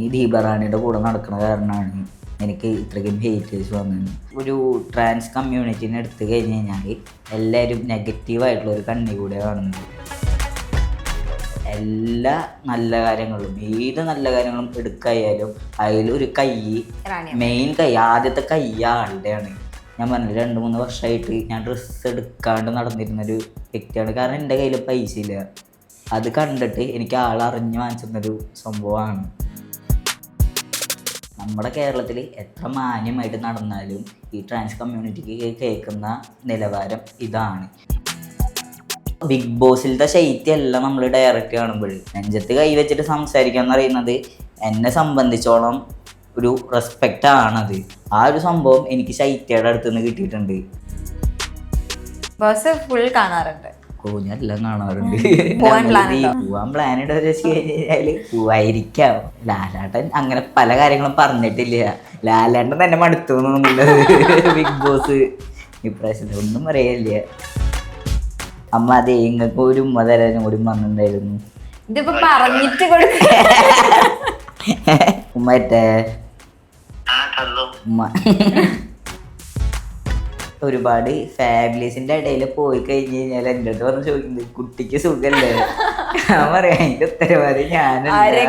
ഈ ദീപറാണിയുടെ കൂടെ നടക്കുന്ന കാരണമാണ് എനിക്ക് ഇത്രയ്ക്കും ഹേറ്റേഴ്സ് വന്നത്. ഒരു ട്രാൻസ് കമ്മ്യൂണിറ്റീനെ എടുത്തു കഴിഞ്ഞ് കഴിഞ്ഞാൽ എല്ലാവരും നെഗറ്റീവായിട്ടുള്ളൊരു കണ്ണി കൂടെ കാണുന്നത്. എല്ലാ നല്ല കാര്യങ്ങളും, ഏത് നല്ല കാര്യങ്ങളും എടുക്കായാലും അതിലൊരു കൈ, മെയിൻ കൈ, ആദ്യത്തെ കൈ ആളുടെയാണ്. ഞാൻ പറഞ്ഞില്ല, 2-3 വർഷമായിട്ട് ഞാൻ ഡ്രസ്സ് എടുക്കാണ്ട് നടന്നിരുന്നൊരു വ്യക്തിയാണ്. കാരണം എൻ്റെ കയ്യിൽ പൈസ ഇല്ല. അത് കണ്ടിട്ട് എനിക്ക് ആളറിഞ്ഞ് വാങ്ങിച്ചിരുന്നൊരു സംഭവമാണ്. നമ്മുടെ കേരളത്തിൽ എത്ര മാന്യമായിട്ട് നടന്നാലും ഈ ട്രാൻസ് കമ്മ്യൂണിറ്റിക്ക് കേൾക്കുന്ന നിലവാരം ഇതാണ്. ബിഗ് ബോസിലത്തെ ശൈത്യമല്ല നമ്മൾ ഡയറക്റ്റ് കാണുമ്പോൾ. നെഞ്ചത്ത് കൈവച്ചിട്ട് സംസാരിക്കുക എന്ന് പറയുന്നത് എന്നെ സംബന്ധിച്ചോളം ഒരു റെസ്പെക്റ്റ് ആണത്. ആ ഒരു സംഭവം എനിക്ക് ശൈത്യയുടെ അടുത്ത് നിന്ന് കിട്ടിയിട്ടുണ്ട്. ഫുൾ കാണാറുണ്ട്, ഞാനെല്ലാം കാണാറുണ്ട്. പോവാൻ പ്ലാൻ ഇട്ട് വെച്ച് കഴിഞ്ഞാല് പോവായിരിക്കാം. ലാലേട്ടൻ അങ്ങനെ പല കാര്യങ്ങളും പറഞ്ഞിട്ടില്ല. ലാലേട്ടൻ തന്നെ മടുത്തു എന്നുള്ളത് ബിഗ് ബോസ് ഇപ്രാവശ്യത്തെ ഒന്നും പറയില്ല. അമ്മ അതെ ഇങ്ങൾക്ക് ഒരു ഉമ്മ തരാനും കൂടി വന്നിട്ടുണ്ടായിരുന്നു. ഇതിപ്പോ പറഞ്ഞിട്ട് ഉമ്മറ്റേ ഉമ്മ ഒരുപാട് ഫാമിലീസിന്റെ ഇടയിൽ പോയി കഴിഞ്ഞ് കഴിഞ്ഞാൽ എൻ്റെ അടുത്ത് വന്ന് ചോദിക്കുന്നത് കുട്ടിക്ക് സുഖല്ലേ? ഞാൻ പറയാം അതിന്റെ ഉത്തരവാദി ഞാനൊരു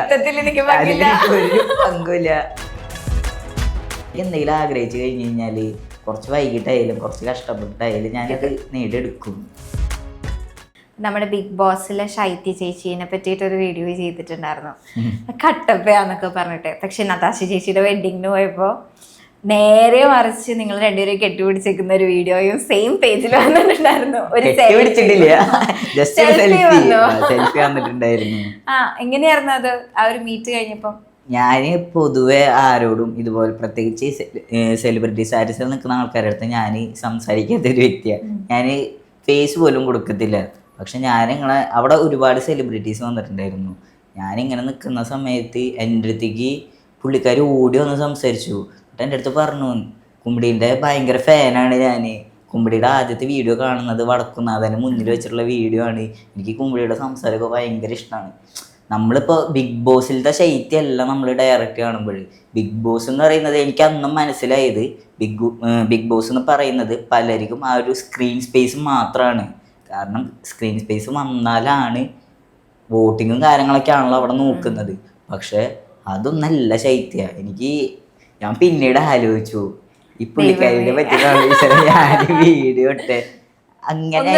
പങ്കുമില്ല. എന്തെങ്കിലും ആഗ്രഹിച്ചു കഴിഞ്ഞ് കഴിഞ്ഞാല് കുറച്ച് വൈകിട്ടായാലും കുറച്ച് കഷ്ടപ്പെട്ടായാലും ഞാനത് നേടിയെടുക്കും. നമ്മുടെ ബിഗ് ബോസിലെ ശൈത്യ ചേച്ചീനെ പറ്റിയിട്ടൊരു വീഡിയോ ചെയ്തിട്ടുണ്ടായിരുന്നു, കട്ടപ്പയാന്നൊക്കെ പറഞ്ഞിട്ട്. പക്ഷെ നതാശ ചേച്ചിയുടെ വെഡിങ്ങിന് പോയപ്പോ നേരെ മറിച്ച് നിങ്ങൾ രണ്ടുപേരും കെട്ടിപ്പിടിച്ചേക്കുന്ന ഒരു വീഡിയോയും സെയിം പേജിൽ വന്നിട്ടുണ്ടായിരുന്നു. ഒരു എങ്ങനെയായിരുന്നു അത് ആ ഒരു മീറ്റ് കഴിഞ്ഞപ്പോ? ഞാൻ പൊതുവെ ആരോടും ഇതുപോലെ പ്രത്യേകിച്ച് സെലിബ്രിറ്റീസ് ആർട്ടിസ്റ്റിൽ നിൽക്കുന്ന ആൾക്കാരുടെ അടുത്ത് ഞാൻ സംസാരിക്കാത്ത ഒരു വ്യക്തിയാണ്. ഞാൻ ഫേസ് പോലും കൊടുക്കത്തില്ല. പക്ഷെ ഞാനിങ്ങനെ അവിടെ ഒരുപാട് സെലിബ്രിറ്റീസ് വന്നിട്ടുണ്ടായിരുന്നു. ഞാനിങ്ങനെ നിൽക്കുന്ന സമയത്ത് എൻ്റെ അടുത്തേക്ക് പുള്ളിക്കാർ ഓടി വന്ന് സംസാരിച്ചു. എൻ്റെ അടുത്ത് പറഞ്ഞു, കുമ്പിടീൻ്റെ ഭയങ്കര ഫാനാണ് ഞാൻ. കുമ്പിടിയുടെ ആദ്യത്തെ വീഡിയോ കാണുന്നത് വടക്കുന്നാഥന് മുന്നിൽ വെച്ചിട്ടുള്ള വീഡിയോ ആണ്. എനിക്ക് കുമ്പിടിയുടെ സംസാരമൊക്കെ ഭയങ്കര ഇഷ്ടമാണ്. നമ്മളിപ്പോൾ ബിഗ് ബോസിലത്തെ ശൈത്യമല്ല നമ്മൾ ഡയറക്റ്റ് കാണുമ്പോൾ. ബിഗ് ബോസ് എന്ന് പറയുന്നത് എനിക്ക് അന്നും മനസ്സിലായത്, ബിഗ് ബോസ് എന്ന് പറയുന്നത് പലർക്കും ആ ഒരു സ്ക്രീൻ സ്പേസ് മാത്രമാണ്. കാരണം സ്ക്രീൻ സ്പേസ് വന്നാലാണ് വോട്ടിങ്ങും കാര്യങ്ങളൊക്കെ ആണല്ലോ അവിടെ നോക്കുന്നത്. പക്ഷെ അതൊന്നല്ല ശൈത്യ. ഞാൻ പിന്നീട് ആലോചിച്ചു, ഈ പുള്ളിക്കാരിനെ പറ്റിയിട്ടാണ് ഞാൻ വീഡിയോ ഇട്ടെ. അങ്ങനെ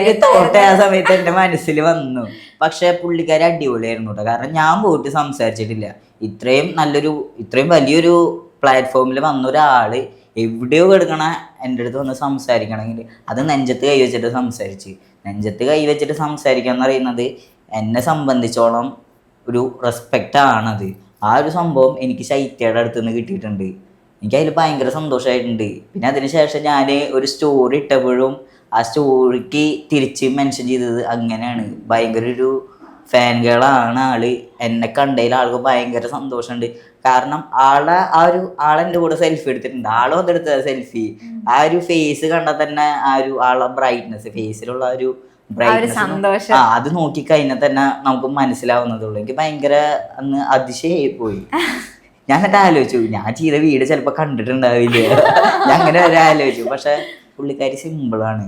ഒരു തോട്ട് ആ സമയത്ത് എൻ്റെ മനസ്സിൽ വന്നു. പക്ഷെ പുള്ളിക്കാരി അടിപൊളിയായിരുന്നു കേട്ടോ. കാരണം ഞാൻ പോയിട്ട് സംസാരിച്ചിട്ടില്ല. ഇത്രയും വലിയൊരു പ്ലാറ്റ്ഫോമിൽ വന്ന ഒരാള് എവിടെയോ കിടക്കണ എൻ്റെ അടുത്ത് വന്ന് സംസാരിക്കണമെങ്കിൽ അത് നെഞ്ചത്ത് കൈവച്ചിട്ട് സംസാരിച്ച്. നെഞ്ചത്ത് കൈവച്ചിട്ട് സംസാരിക്കുക എന്ന് പറയുന്നത് എന്നെ സംബന്ധിച്ചോളം ഒരു റെസ്പെക്റ്റ് ആണത്. ആ ഒരു സംഭവം എനിക്ക് ശൈത്യയുടെ അടുത്ത് നിന്ന് കിട്ടിയിട്ടുണ്ട്. എനിക്കതിൽ ഭയങ്കര സന്തോഷമായിട്ടുണ്ട്. പിന്നെ അതിനുശേഷം ഞാൻ ഒരു സ്റ്റോറി ഇട്ടപ്പോഴും ആ സ്റ്റോറിക്ക് തിരിച്ച് മെൻഷൻ ചെയ്തത് അങ്ങനെയാണ്. ഭയങ്കര ഒരു ഫാൻ ഗേളാണ് ആള്. എന്നെ കണ്ടതിൽ ആൾക്ക് ഭയങ്കര സന്തോഷമുണ്ട്. കാരണം ആളെൻ്റെ കൂടെ സെൽഫി എടുത്തിട്ടുണ്ട്. ആളും അതെടുത്ത സെൽഫി. ആ ഒരു ഫേസ് കണ്ടാൽ തന്നെ ആ ഒരു ആളെ ബ്രൈറ്റ്നസ്, ഫേസിലുള്ള ആ ഒരു ബ്രൈറ്റ്നസ് അത് നോക്കിക്കഴിഞ്ഞാൽ തന്നെ നമുക്ക് മനസ്സിലാവുന്നതുള്ളൂ. എനിക്ക് ഭയങ്കര അന്ന് അതിശയായി പോയി. ഞാൻ എന്നിട്ട് ആലോചിച്ചു, ഞാൻ ചെയ്ത വീട് ചിലപ്പോൾ കണ്ടിട്ടുണ്ടാവില്ല. ഞാൻ അങ്ങനെ വരെ ആലോചിച്ചു. പക്ഷെ പുള്ളിക്കാരി സിമ്പിളാണ്,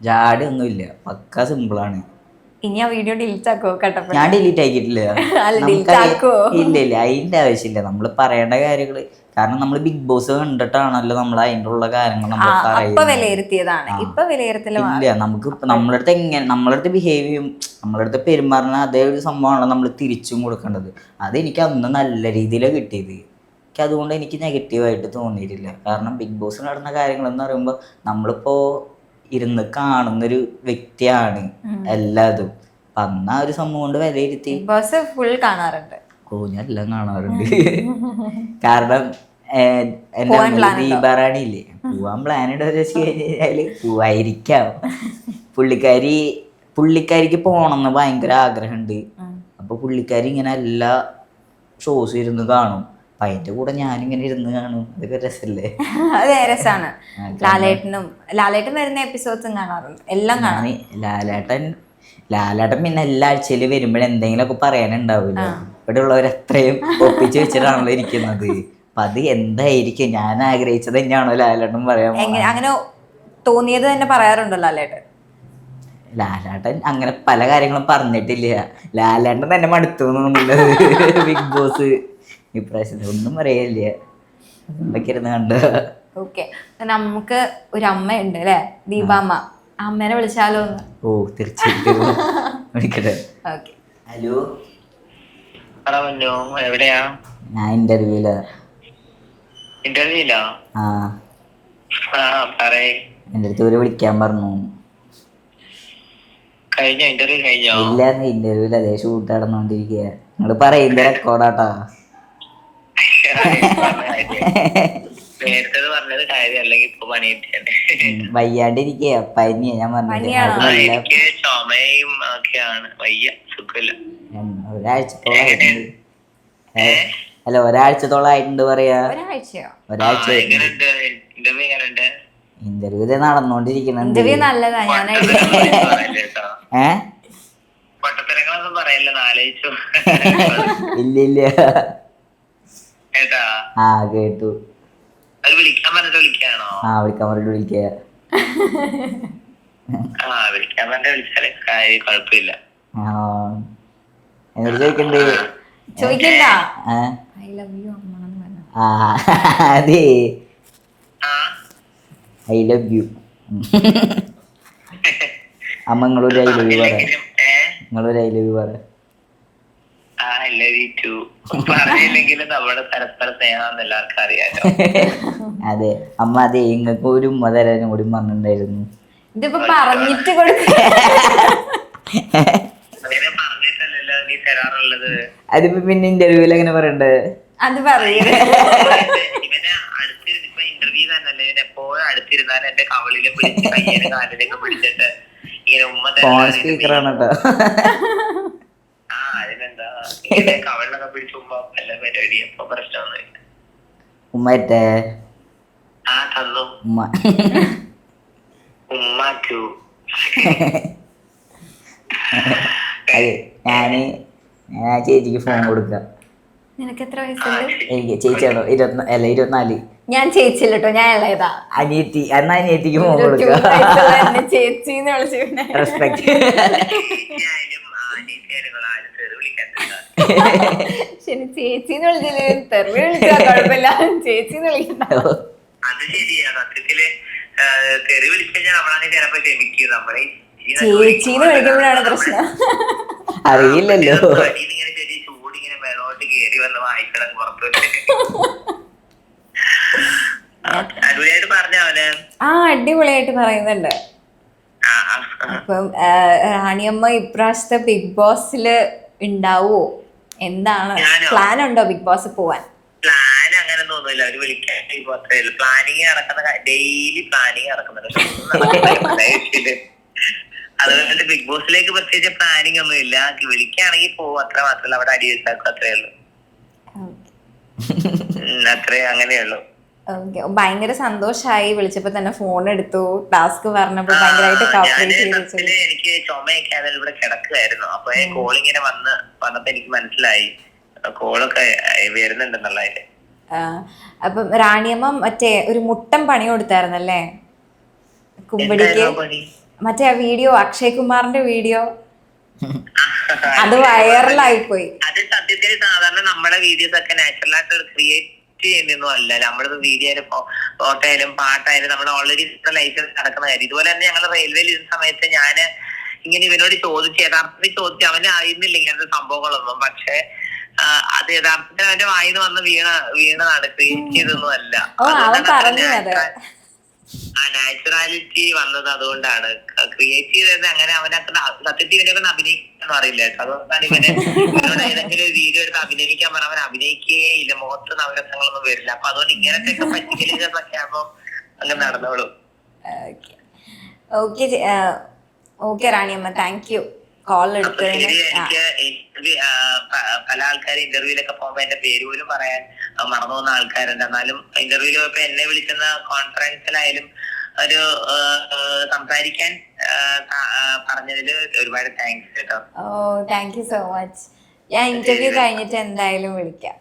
ജാടൊന്നുമില്ല, പക്ക സിമ്പിളാണ്. ഇനി ആ വീഡിയോ ഡിലീറ്റ് ആക്കോ? ഞാൻ ഡിലീറ്റ് ആക്കിയിട്ടില്ല. ഇല്ല, അതിന്റെ ആവശ്യമില്ല. നമ്മൾ പറയേണ്ട കാര്യങ്ങള്, കാരണം നമ്മൾ ബിഗ് ബോസ് കണ്ടിട്ടാണല്ലോ നമ്മൾ അതിൻ്റെ ഉള്ള കാര്യങ്ങൾ നമ്മൾ പറയുന്നത്. ഇല്ല, നമുക്ക് നമ്മളടുത്ത് ബിഹേവ് ചെയ്യും, നമ്മളടുത്ത് പെരുമാറുന്ന അതേ ഒരു സംഭവമാണല്ലോ നമ്മൾ തിരിച്ചും കൊടുക്കേണ്ടത്. അതെനിക്ക് അന്ന് നല്ല രീതിയിലാണ് കിട്ടിയത്. അതുകൊണ്ട് എനിക്ക് നെഗറ്റീവായിട്ട് തോന്നിയിട്ടില്ല. കാരണം ബിഗ് ബോസ് നടന്ന കാര്യങ്ങളെന്ന് പറയുമ്പോൾ നമ്മളിപ്പോ ഇരുന്ന് കാണുന്നൊരു വ്യക്തിയാണ് എല്ലാതും. അന്ന് ആ ഒരു സംഭവം കൊണ്ട് വിലയിരുത്തി ഫുൾ കാണാറുണ്ട്. ഞാനെല്ലാം കാണാറുണ്ട്. കാരണം ദീപാറാണിയില്ലേ, പോവാൻ പ്ലാൻ ഇട്ട് വെച്ച് കഴിഞ്ഞാല് പോവായിരിക്കാം. പുള്ളിക്കാരിക്ക് പോണമെന്ന് ഭയങ്കര ആഗ്രഹമുണ്ട്. അപ്പൊ പുള്ളിക്കാരി ഇങ്ങനെ എല്ലാ ഷോസും ഇരുന്ന് കാണും. അതിന്റെ കൂടെ ഞാനിങ്ങനെ ഇരുന്ന് കാണും. അതൊക്കെ രസല്ലേ? അതെ, രസമാണ്. ലാലേട്ടൻ വരുന്ന എപ്പിസോഡ്സും കാണാറുണ്ട്, എല്ലാം കാണാം. ലാലേട്ടൻ ലാലേട്ടൻ പിന്നെ എല്ലാ ആഴ്ചയിലും വരുമ്പോഴും എന്തെങ്കിലുമൊക്കെ പറയാനുണ്ടാവില്ല. ഇവിടെ ഉള്ളവർ അത്രയും ഒപ്പിച്ച് വെച്ചിട്ടാണല്ലോ ഇരിക്കുന്നത്. അപ്പൊ അത് എന്തായിരിക്കും, ഞാൻ ആഗ്രഹിച്ചത് തന്നെയാണോ ലാലേട്ടൻ പറയാൻ പോകുന്നത്? അങ്ങനെ തോന്നിയത് തന്നെ പറയാറുണ്ടല്ലോ ലാലേട്ടൻ. ലാലേട്ടൻ അങ്ങനെ പല കാര്യങ്ങളും പറഞ്ഞിട്ടില്ല. ലാലേട്ടൻ തന്നെ മടുത്തു എന്നുള്ളത് ബിഗ് ബോസ് ഇപ്രാവശ്യത്തെ ഒന്നും പറയില്ല. എന്തൊക്കെ ഇരുന്ന് കണ്ട. ഓക്കെ, നമുക്ക് ഒരു അമ്മയുണ്ട് അല്ലേ, ദീപാമ്മ. അമ്മേനെ വിളിച്ചാലോ ഒന്ന്? ഓ തീർച്ചയായിട്ടും വിളിക്കട്ടെ. ഓക്കെ. ഹലോ, എവിടെയാ? ഞാൻ ഇന്റർവ്യൂലാ. ഇന്റർവ്യൂലോ? ആ, പറയ്. എൻ്റെ അടുത്ത് ഒരു വിളിക്കാൻ പറഞ്ഞു. കഴിഞ്ഞോ? ഇന്റർവ്യൂ കഴിഞ്ഞോ? ഇല്ലാന്ന്, ഇന്റർവ്യൂല അതേ ഷൂട്ട് നടന്നോണ്ടിരിക്കുക. നിങ്ങള് പറയുന്ന റെക്കോർഡാട്ടാ. നേരത്തെ പറഞ്ഞത് കാര്യം, അല്ലെങ്കിൽ ഇപ്പൊ പണി കിട്ടിയാണ്. വയ്യാണ്ടിരിക്കുക, പനിയാ. ഞാൻ പറഞ്ഞില്ലേ, എനിക്ക് ചുമയും ഒക്കെയാണ്, വയ്യ, സുഖമില്ല. ഒരാഴ്ചത്തോളായിട്ടുണ്ട്. അല്ല, ഒരാഴ്ചത്തോളായിട്ടുണ്ട് പറയാ. ഒരാഴ്ച ഇന്റർവ്യൂ എങ്ങനെയുണ്ട്? ഇന്റർവ്യൂ നടന്നോണ്ടിരിക്കുന്നുണ്ട്. ഇന്റർവ്യൂ നല്ലതാ. ഞാൻ പൊട്ടത്തരങ്ങളൊന്നും പറയല്ല, ആലോചിച്ചു. ഇല്ല. കേട്ടാ? ആ കേട്ടു. അത് വിളിക്കാൻ പറഞ്ഞിട്ട് വിളിക്കാണോ? വിളിക്കാൻ പറഞ്ഞിട്ട് വിളിക്കുക. വിളിക്കാൻ പറഞ്ഞിട്ട് വിളിച്ചാല് കാര്യം കുഴപ്പമില്ല. എന്നോട് ചോദിക്കണ്ട്. ചോദിക്കണ്ട. അതെ, ഐ ലവ് യു. അമ്മ നിങ്ങളൊരു ഐ ലവ് യു പറ. നിങ്ങളൊരു ഐ ലവ് യു പറ. പറഞ്ഞില്ലെങ്കിലും നമ്മുടെ പരസ്പര സ്നേഹം എല്ലാവർക്കും അറിയാലോ. അതെ അമ്മ, അതെ നിങ്ങൾക്ക് ഒരു ഉമ്മ തരാനും കൂടി പറഞ്ഞിട്ടുണ്ടായിരുന്നു. ഇതിപ്പോ പറഞ്ഞിട്ട് കൊടുക്ക. അങ്ങനെ പറഞ്ഞിട്ടല്ലല്ലോ നീ തരാറുള്ളത്. അതിപ്പോ പിന്നെ ഇന്റർവ്യൂല് എങ്ങനെ പറയണ്ടേ? അത് പറയേ. ഇവനെ അടുത്തിരുന്ന്, ഇപ്പൊ ഇന്റർവ്യൂ തന്നല്ലേ, ഇവൻ എപ്പോഴും അടുത്തിരുന്നാൽ എന്റെ കവളിലും പിടിച്ച് കയ്യിലും കാലിലൊക്കെ പിടിച്ചിട്ട് ഇങ്ങനെ ഉമ്മ സ്പീക്കറാണ് കേട്ടോ. അതിനെന്താ, ഇങ്ങനെ കവളിലൊക്കെ പിടിച്ചുമ്പോ നല്ല പരിപാടി. അപ്പൊ പ്രശ്നമൊന്നുമില്ല. ഉമ്മറ്റേ തന്നു ഉമ്മ. ഉമ്മാറ്റു. അതെ, ഞാൻ ചേച്ചിക്ക് ഫോൺ കൊടുക്കാം. നിനക്ക് എത്ര വയസ്സുണ്ട്? എനിക്ക് ചേച്ചിയാണോ? 24. ഞാൻ ചേച്ചില്ല കേട്ടോ, ഞാൻ ഇളയതാ. അനിയത്തി. എന്നാ അനിയത്തിക്ക് ഫോൺ കൊടുക്കാം. ചേച്ചിന്ന് വിളിച്ചു. റെസ്പെക്ട്. ശരി, ചേച്ചിന്ന് വിളിച്ചില്ലേ, തെറി വിളിച്ചാ കുഴപ്പമില്ല, ചേച്ചിന്ന് വിളിക്കണ്ട. അത് ശരിയാ. സത്യത്തില് തെറി വിളിച്ചുകഴിഞ്ഞാൽ നമ്മളാണ് ചിലപ്പോ ക്ഷമിക്കും. നമ്മളെ ചേച്ചിന്ന് വിളിക്കുമ്പോഴാണ് പ്രശ്നം. അറിയില്ലല്ലോ. ഇങ്ങനെ ചെറിയ ചൂടിങ്ങനെ മേലോട്ട് കയറി വന്ന് വായിക്കണം പുറത്തു. അടിപൊളിയായിട്ട് പറഞ്ഞ അവന്. അടിപൊളിയായിട്ട് പറയുന്നുണ്ട്. അപ്പം റാണിയമ്മ ഇപ്രാവശ്യത്തെ ബിഗ് ബോസില് ഉണ്ടാവോ? എന്താണ് പ്ലാൻ? ഉണ്ടോ ബിഗ് ബോസ് പോവാൻ? പ്ലാൻ അങ്ങനെ ഒന്നുമില്ല. അവര് വിളിക്കാൻ പ്ലാനിങ് നടക്കുന്ന, ഡെയിലി പ്ലാനിങ് നടക്കുന്നുണ്ട്. അതുകൊണ്ട് ബിഗ് ബോസിലേക്ക് പ്രത്യേകിച്ച് പ്ലാനിങ് ഒന്നും ഇല്ല. വിളിക്കുകയാണെങ്കിൽ പോകും, അത്ര മാത്രമല്ല. അവിടെ അടി വെച്ചാക്കും, അത്രേ ഉള്ളൂ. അത്രേ അങ്ങനെയുള്ളൂ. ഭയങ്കര സന്തോഷായി വിളിച്ചപ്പോ തന്നെ ഫോൺ എടുത്തു, ടാസ്ക് പറഞ്ഞപ്പോ ഭയങ്കരമായിട്ട് എനിക്ക് ചുമയൊക്കെ അതിൽ ഇവിടെ കിടക്കുമായിരുന്നു. അപ്പൊ കോളിങ്ങനെ വന്നപ്പോ എനിക്ക് മനസ്സിലായി കോളൊക്കെ വരുന്നുണ്ടെന്നുള്ളതിന്റെ. അപ്പം റാണിയമ്മ മറ്റേ ഒരു മുട്ടൻ പണി കൊടുത്തായിരുന്നല്ലേ കുമ്പടിക്ക്? മറ്റേ ആ വീഡിയോ, അക്ഷയ് കുമാറിന്റെ വീഡിയോ, അത് വൈറലായി പോയി. അത് സത്യത്തിൽ സാധാരണ നമ്മുടെ വീഡിയോസ് ഒക്കെ നാച്ചുറൽ ആയിട്ട് ക്രിയേറ്റ് ചെയ്യുന്നൊന്നും അല്ല. നമ്മളിപ്പോ വീഡിയോ ആയാലും ഫോട്ടോ ആയാലും പാട്ടായാലും നമ്മൾ ഓൾറെഡി ലൈഫ് നടക്കുന്ന കാര്യം. ഇതുപോലെ തന്നെ ഞങ്ങൾ റെയിൽവേയിൽ ഇരുന്ന സമയത്ത് ഞാന് ഇങ്ങനെ ഇവനോട് യഥാർത്ഥത്തിൽ ചോദിച്ചു, അവന് അറിയുന്നില്ല ഇങ്ങനത്തെ സംഭവങ്ങളൊന്നും. പക്ഷെ അത് യഥാർത്ഥത്തിൽ അവന്റെ വായിന്ന് വന്ന് വീണതാണ്, ക്രിയേറ്റ് ചെയ്തൊന്നും അല്ല. നാച്ചുറാലിറ്റി വന്നത് അതുകൊണ്ടാണ്. ക്രിയേറ്റ് ചെയ്തത് അങ്ങനെ അവനൊക്കെ സത്യത്തിൽ ഇവനൊക്കെ അഭിനയിക്കാന്ന് അറിയില്ല കേട്ടോ. അതുകൊണ്ടാണ് ഇവനോട് ഏതെങ്കിലും ഒരു വീഡിയോ എടുത്ത് അഭിനയിക്കാൻ പറഞ്ഞ അവൻ അഭിനയിക്കുകയേ ഇല്ല, മുഖത്ത് നവരസങ്ങളൊന്നും വരില്ല. അപ്പൊ അതുകൊണ്ട് ഇങ്ങനത്തെ പറ്റിക്കലൊക്കെ ആകുമ്പോ അങ്ങനെ നടന്നോളൂ. Okay Raniyamma, thank you call എടുത്തതിന്. എനിക്ക് പല ആൾക്കാർ ഇന്റർവ്യൂലൊക്കെ പോകുമ്പോ എന്റെ പേര് പോലും പറയാൻ മറന്നു പോകുന്ന ആൾക്കാരുണ്ട്. എന്നാലും ഇന്റർവ്യൂല് പോയപ്പോ എന്നെ വിളിക്കുന്ന കോൺഫറൻസിലായാലും ഒരു സംസാരിക്കാൻ പറഞ്ഞതിൽ ഒരുപാട് താങ്ക്സ് കേട്ടോ. ഓ താങ്ക് യു സോ മച്ച്. ഞാൻ ഇന്റർവ്യൂ കഴിഞ്ഞിട്ട് എന്തായാലും വിളിക്കാം.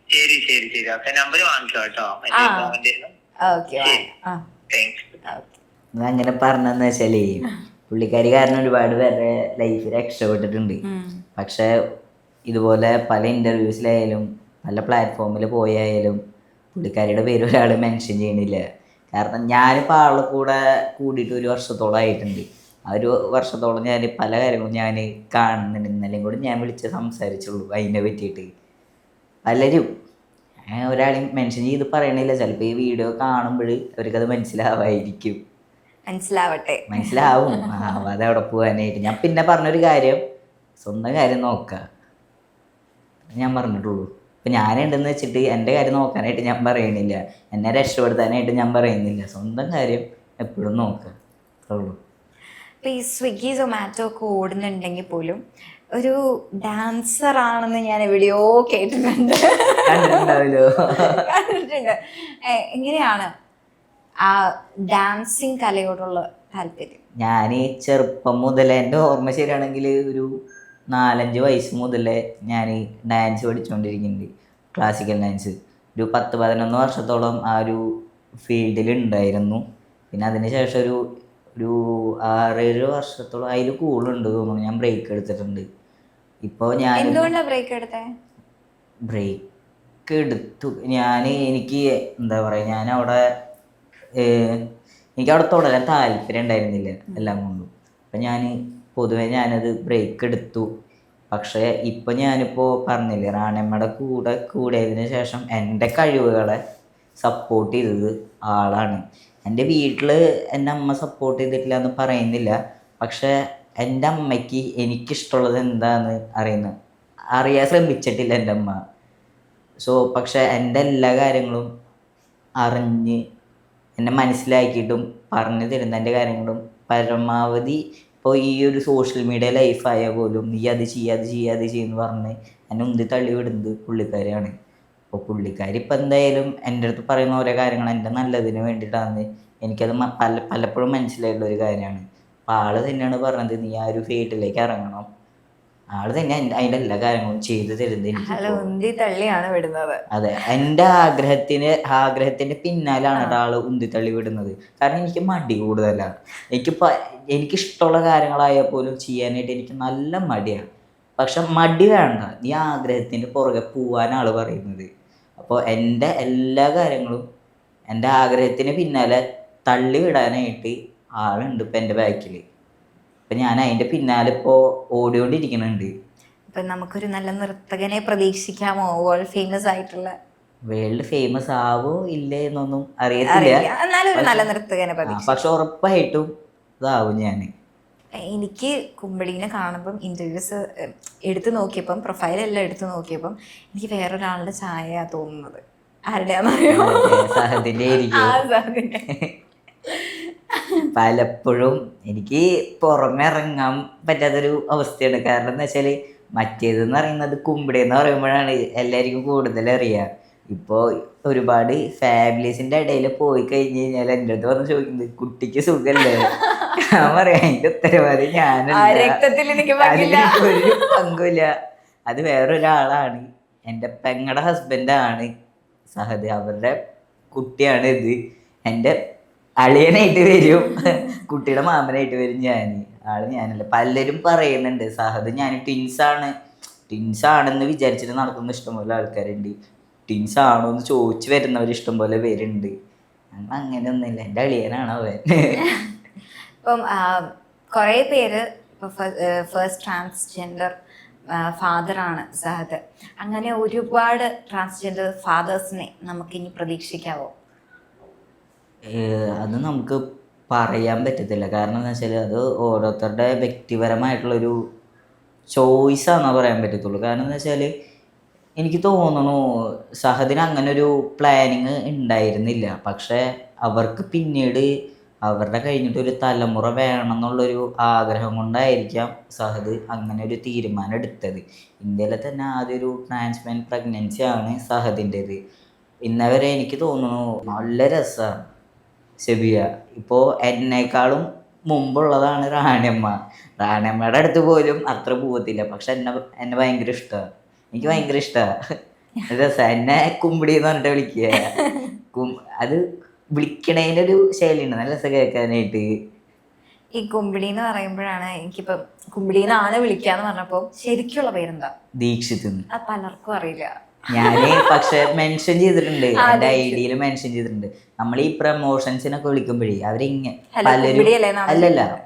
ശരി ശരി ശരി. ഓക്കെ, നമ്പർ വാങ്ങിക്കോ കേട്ടോ. ഓക്കെ അങ്ങനെ പറഞ്ഞെന്ന് വെച്ചാല് പുള്ളിക്കാരി കാരണം ഒരുപാട് പേരുടെ ലൈഫ് രക്ഷപ്പെട്ടിട്ടുണ്ട്. പക്ഷെ ഇതുപോലെ പല ഇന്റർവ്യൂസിലായാലും പല പ്ലാറ്റ്ഫോമിൽ പോയായാലും പുള്ളിക്കാരിയുടെ പേര് ഒരാൾ മെൻഷൻ ചെയ്യണില്ല. കാരണം ഞാനിപ്പോൾ ആളുടെ കൂടെ കൂടിയിട്ട് 1 വർഷത്തോളം ആയിട്ടുണ്ട്. ആ 1 വർഷത്തോളം ഞാൻ പല കാര്യങ്ങളും ഞാൻ കാണുന്നുണ്ട്. ഇന്നലെയും കൂടി ഞാൻ വിളിച്ച് സംസാരിച്ചുള്ളൂ അതിനെ പറ്റിയിട്ട്. പലരും ഒരാളെയും മെൻഷൻ ചെയ്ത് പറയണില്ല. ചിലപ്പോൾ ഈ വീഡിയോ കാണുമ്പോൾ അവർക്കത് മനസ്സിലാവായിരിക്കും. മനസ്സിലാവും. അതവിടെ പോകാനായിട്ട് ഞാൻ പിന്നെ പറഞ്ഞൊരു കാര്യം, സ്വന്തം കാര്യം നോക്കുക ഞാൻ പറഞ്ഞിട്ടുള്ളൂ. ഇപ്പം ഞാനുണ്ടെന്ന് വെച്ചിട്ട് എൻ്റെ കാര്യം നോക്കാനായിട്ട് ഞാൻ പറയണില്ല, എന്നെ രക്ഷപ്പെടുത്താനായിട്ട് ഞാൻ പറയുന്നില്ല. സ്വന്തം കാര്യം എപ്പോഴും നോക്കുക, അത്രയുള്ളൂ. ഇപ്പം ഈ സ്വിഗ്ഗി സൊമാറ്റോ ഒക്കെ ഓടുന്നുണ്ടെങ്കിൽ പോലും ഒരു ഡാൻസർ ആണെന്ന് ഞാൻ എവിടെയോ കേട്ടിട്ടുണ്ട്. കണ്ടിട്ടുണ്ട്. എങ്ങനെയാണ് ആ ഡാൻസിങ് കലയോടുള്ള താല്പര്യം? ഞാൻ ചെറുപ്പം മുതലേ, എൻ്റെ ഓർമ്മ ശരിയാണെങ്കിൽ ഒരു 4-5 വയസ്സ് മുതലേ ഞാൻ ഡാൻസ് പഠിച്ചുകൊണ്ടിരിക്കുന്നുണ്ട്. ക്ലാസിക്കൽ ഡാൻസ് ഒരു 10-11 വർഷത്തോളം ആ ഒരു ഫീൽഡിൽ ഉണ്ടായിരുന്നു. പിന്നെ അതിന് ശേഷം ഒരു 6-7 വർഷത്തോളം അതിൽ കൂടുതലുണ്ട് തോന്നുന്നു ഞാൻ ബ്രേക്ക് എടുത്തിട്ടുണ്ട്. ഇപ്പോൾ ഞാൻ എന്തുകൊണ്ടാണ് ബ്രേക്ക് എടുത്തത്? ബ്രേക്ക് എടുത്തു എനിക്ക് എന്താ പറയുക, എനിക്കവിടെ തുടരാൻ താല്പര്യം ഉണ്ടായിരുന്നില്ല എല്ലാം കൊണ്ടും. അപ്പം പൊതുവെ ഞാനത് ബ്രേക്ക് എടുത്തു. പക്ഷേ ഇപ്പം ഞാനിപ്പോൾ പറഞ്ഞില്ലേ, റാണിയമ്മയുടെ കൂടെ കൂടിയതിന് ശേഷം എൻ്റെ കഴിവുകളെ സപ്പോർട്ട് ചെയ്തത് ആളാണ്. എൻ്റെ വീട്ടിൽ എൻ്റെ അമ്മ സപ്പോർട്ട് ചെയ്തിട്ടില്ല എന്ന് പറയുന്നില്ല. പക്ഷേ എൻ്റെ അമ്മയ്ക്ക് എനിക്കിഷ്ടമുള്ളത് എന്താണെന്ന് അറിയാൻ ശ്രമിച്ചിട്ടില്ല എൻ്റെ അമ്മ. പക്ഷേ എൻ്റെ എല്ലാ കാര്യങ്ങളും അറിഞ്ഞ് എന്നെ മനസ്സിലാക്കിയിട്ടും പറഞ്ഞു തരുന്ന എൻ്റെ കാര്യങ്ങളും പരമാവധി ഇപ്പോൾ ഈ ഒരു സോഷ്യൽ മീഡിയ ലൈഫായാൽ പോലും നീ അത് ചെയ്യുമെന്ന് പറഞ്ഞ് എന്നെ ഉന്തി തള്ളി വിടുന്നത് പുള്ളിക്കാരിയാണ്. അപ്പോൾ പുള്ളിക്കാരി ഇപ്പം എന്തായാലും എൻ്റെ അടുത്ത് പറയുന്ന ഓരോ കാര്യങ്ങൾ എൻ്റെ നല്ലതിന് വേണ്ടിയിട്ടാണ്. എനിക്കത് പലപ്പോഴും മനസ്സിലായിട്ടുള്ള ഒരു കാര്യമാണ്. അപ്പോൾ ആൾ തന്നെയാണ് പറഞ്ഞത് നീ ആ ഒരു ഫീൽഡിലേക്ക് ഇറങ്ങണം. ആൾ തന്നെ അതിൻ്റെ എല്ലാ കാര്യങ്ങളും ചെയ്തു തരുന്നത് എനിക്ക്. അതെ, എൻ്റെ ആഗ്രഹത്തിൻ്റെ പിന്നാലാണ് ആള് ഉന്തിത്തള്ളി വിടുന്നത്. കാരണം എനിക്ക് മടി കൂടുതലാണ്. എനിക്കിഷ്ടമുള്ള കാര്യങ്ങളായാൽ പോലും ചെയ്യാനായിട്ട് എനിക്ക് നല്ല മടിയാണ്. പക്ഷെ മടി വേണ്ട, നീ ആഗ്രഹത്തിൻ്റെ പുറകെ പോവാനാണ് ആൾ പറയുന്നത്. അപ്പോൾ എൻ്റെ എല്ലാ കാര്യങ്ങളും എൻ്റെ ആഗ്രഹത്തിന് പിന്നാലെ തള്ളി വിടാനായിട്ട് ആളുണ്ട് ഇപ്പം എൻ്റെ ബാക്കിൽ. അപ്പം ഞാൻ അതിൻ്റെ പിന്നാലെ ഇപ്പോൾ ഓടിക്കൊണ്ടിരിക്കുന്നുണ്ട്. ഇപ്പം നമുക്കൊരു നല്ല നർത്തകനെ പ്രതീക്ഷിക്കാമോ? വേൾഡ് ഫേമസ് ആവോ ഇല്ലേ എന്നൊന്നും അറിയത്തില്ല. എന്നാലും ഒരു നല്ല നർത്തകനെ പക്ഷെ ഉറപ്പായിട്ടും ഇതാവും ഞാൻ. എനിക്ക് കുമ്പളീനെ കാണുമ്പം ഇന്റർവ്യൂസ് എടുത്തു നോക്കിയപ്പം പ്രൊഫൈലെല്ലാം എടുത്തു നോക്കിയപ്പം എനിക്ക് വേറൊരാളുടെ ചായ തോന്നുന്നത്. ആരുടെയാണെന്നറിയോ? പലപ്പോഴും എനിക്ക് പുറമെ ഇറങ്ങാൻ പറ്റാത്തൊരു അവസ്ഥയാണ്. കാരണം എന്താ വെച്ചാൽ മറ്റേതെന്ന് പറയുന്നത് കുമ്പിടി എന്ന് പറയുമ്പോഴാണ് എല്ലാവർക്കും കൂടുതൽ അറിയാം. ഇപ്പോൾ ഒരുപാട് ഫാമിലീസിൻ്റെ ഇടയിൽ പോയി കഴിഞ്ഞ് കഴിഞ്ഞാൽ എൻ്റെ അടുത്ത് വന്ന് ചോദിക്കുന്നത് കുട്ടിക്ക് സുഖമല്ലേ? ഞാൻ പറയാം അതിൻ്റെ ഉത്തരവാദി ഒരു പങ്കുമില്ല. അത് വേറൊരാളാണ്, എൻ്റെ പെങ്ങളുടെ ഹസ്ബൻഡാണ് സഹദ്. അവരുടെ കുട്ടിയാണ് ഇത്. എൻ്റെ അളിയനായിട്ട് വരും, കുട്ടിയുടെ മാമനായിട്ട് വരും ഞാനല്ല. പലരും പറയുന്നുണ്ട് സഹദ് ഞാൻ ട്വിൻസാണെന്ന് വിചാരിച്ചിട്ട് നടക്കുന്ന ഇഷ്ടംപോലെ ആൾക്കാരുണ്ട്. ട്വിൻസ് ആണോ എന്ന് ചോദിച്ചു വരുന്നവർ ഇഷ്ടംപോലെ പേരുണ്ട്. അങ്ങനെയൊന്നുമില്ല, എൻ്റെ അളിയനാണ് അവൻ. ഇപ്പം കുറേ പേര് ഫസ്റ്റ് ട്രാൻസ്ജെൻഡർ ഫാദറാണ് സഹദ്. അങ്ങനെ ഒരുപാട് ട്രാൻസ്ജെൻഡർ ഫാദേഴ്സിനെ നമുക്കിനി പ്രതീക്ഷിക്കാവോ? അത് നമുക്ക് പറയാൻ പറ്റത്തില്ല. കാരണം എന്താ വെച്ചാൽ അത് ഓരോരുത്തരുടെ വ്യക്തിപരമായിട്ടുള്ളൊരു ചോയ്സാണെന്നേ പറയാൻ പറ്റത്തുള്ളൂ. കാരണം എന്താ വെച്ചാൽ എനിക്ക് തോന്നുന്നു സഹദിന് അങ്ങനെ ഒരു പ്ലാനിങ് ഉണ്ടായിരുന്നില്ല. പക്ഷേ അവർക്ക് പിന്നീട് അവരുടെ കഴിഞ്ഞിട്ട് ഒരു തലമുറ വേണം എന്നുള്ളൊരു ആഗ്രഹം കൊണ്ടായിരിക്കാം സഹദ് അങ്ങനെ ഒരു തീരുമാനം എടുത്തത്. ഇന്ത്യയിലെ തന്നെ ആദ്യമൊരു ട്രാൻസ്മെൻ പ്രഗ്നൻസി ആണ് സഹദിൻ്റേത്. ഇന്നവരെ എനിക്ക് തോന്നുന്നു നല്ല രസമാണ് ഷെബിയ. ഇപ്പോൾ എന്നേക്കാളും മുമ്പുള്ളതാണ് റാണിയമ്മ. റാണിയമ്മയുടെ അടുത്ത് പോലും അത്ര പോകത്തില്ല, പക്ഷെ എന്നെ ഭയങ്കര ഇഷ്ടമാണ്. എനിക്ക് ഭയങ്കര ഇഷ്ടമാണ്. രസം എന്നെ കുമ്പിടി എന്ന് പറഞ്ഞിട്ട് വിളിക്കുക. അത് വിളിക്കണേൻ്റെ ഒരു ശൈലിയുണ്ട്, നല്ല രസം കേൾക്കാനായിട്ട്. ഈ കുമ്പിടി എന്ന് പറയുമ്പോഴാണ് എനിക്കിപ്പം കുമ്പിടിന്നാണ് വിളിക്കാന്ന് പറഞ്ഞപ്പോ ശരിക്കുള്ള പേരെന്താ? ദീക്ഷിത്. അത് പലർക്കും അറിയില്ല. ഞാന് പക്ഷെ മെൻഷൻ ചെയ്തിട്ടുണ്ട്, എന്റെ ഐഡിയിൽ മെൻഷൻ ചെയ്തിട്ടുണ്ട്. നമ്മൾ ഈ പ്രമോഷൻസിനൊക്കെ വിളിക്കുമ്പോഴേ അവരിങ്ങനെ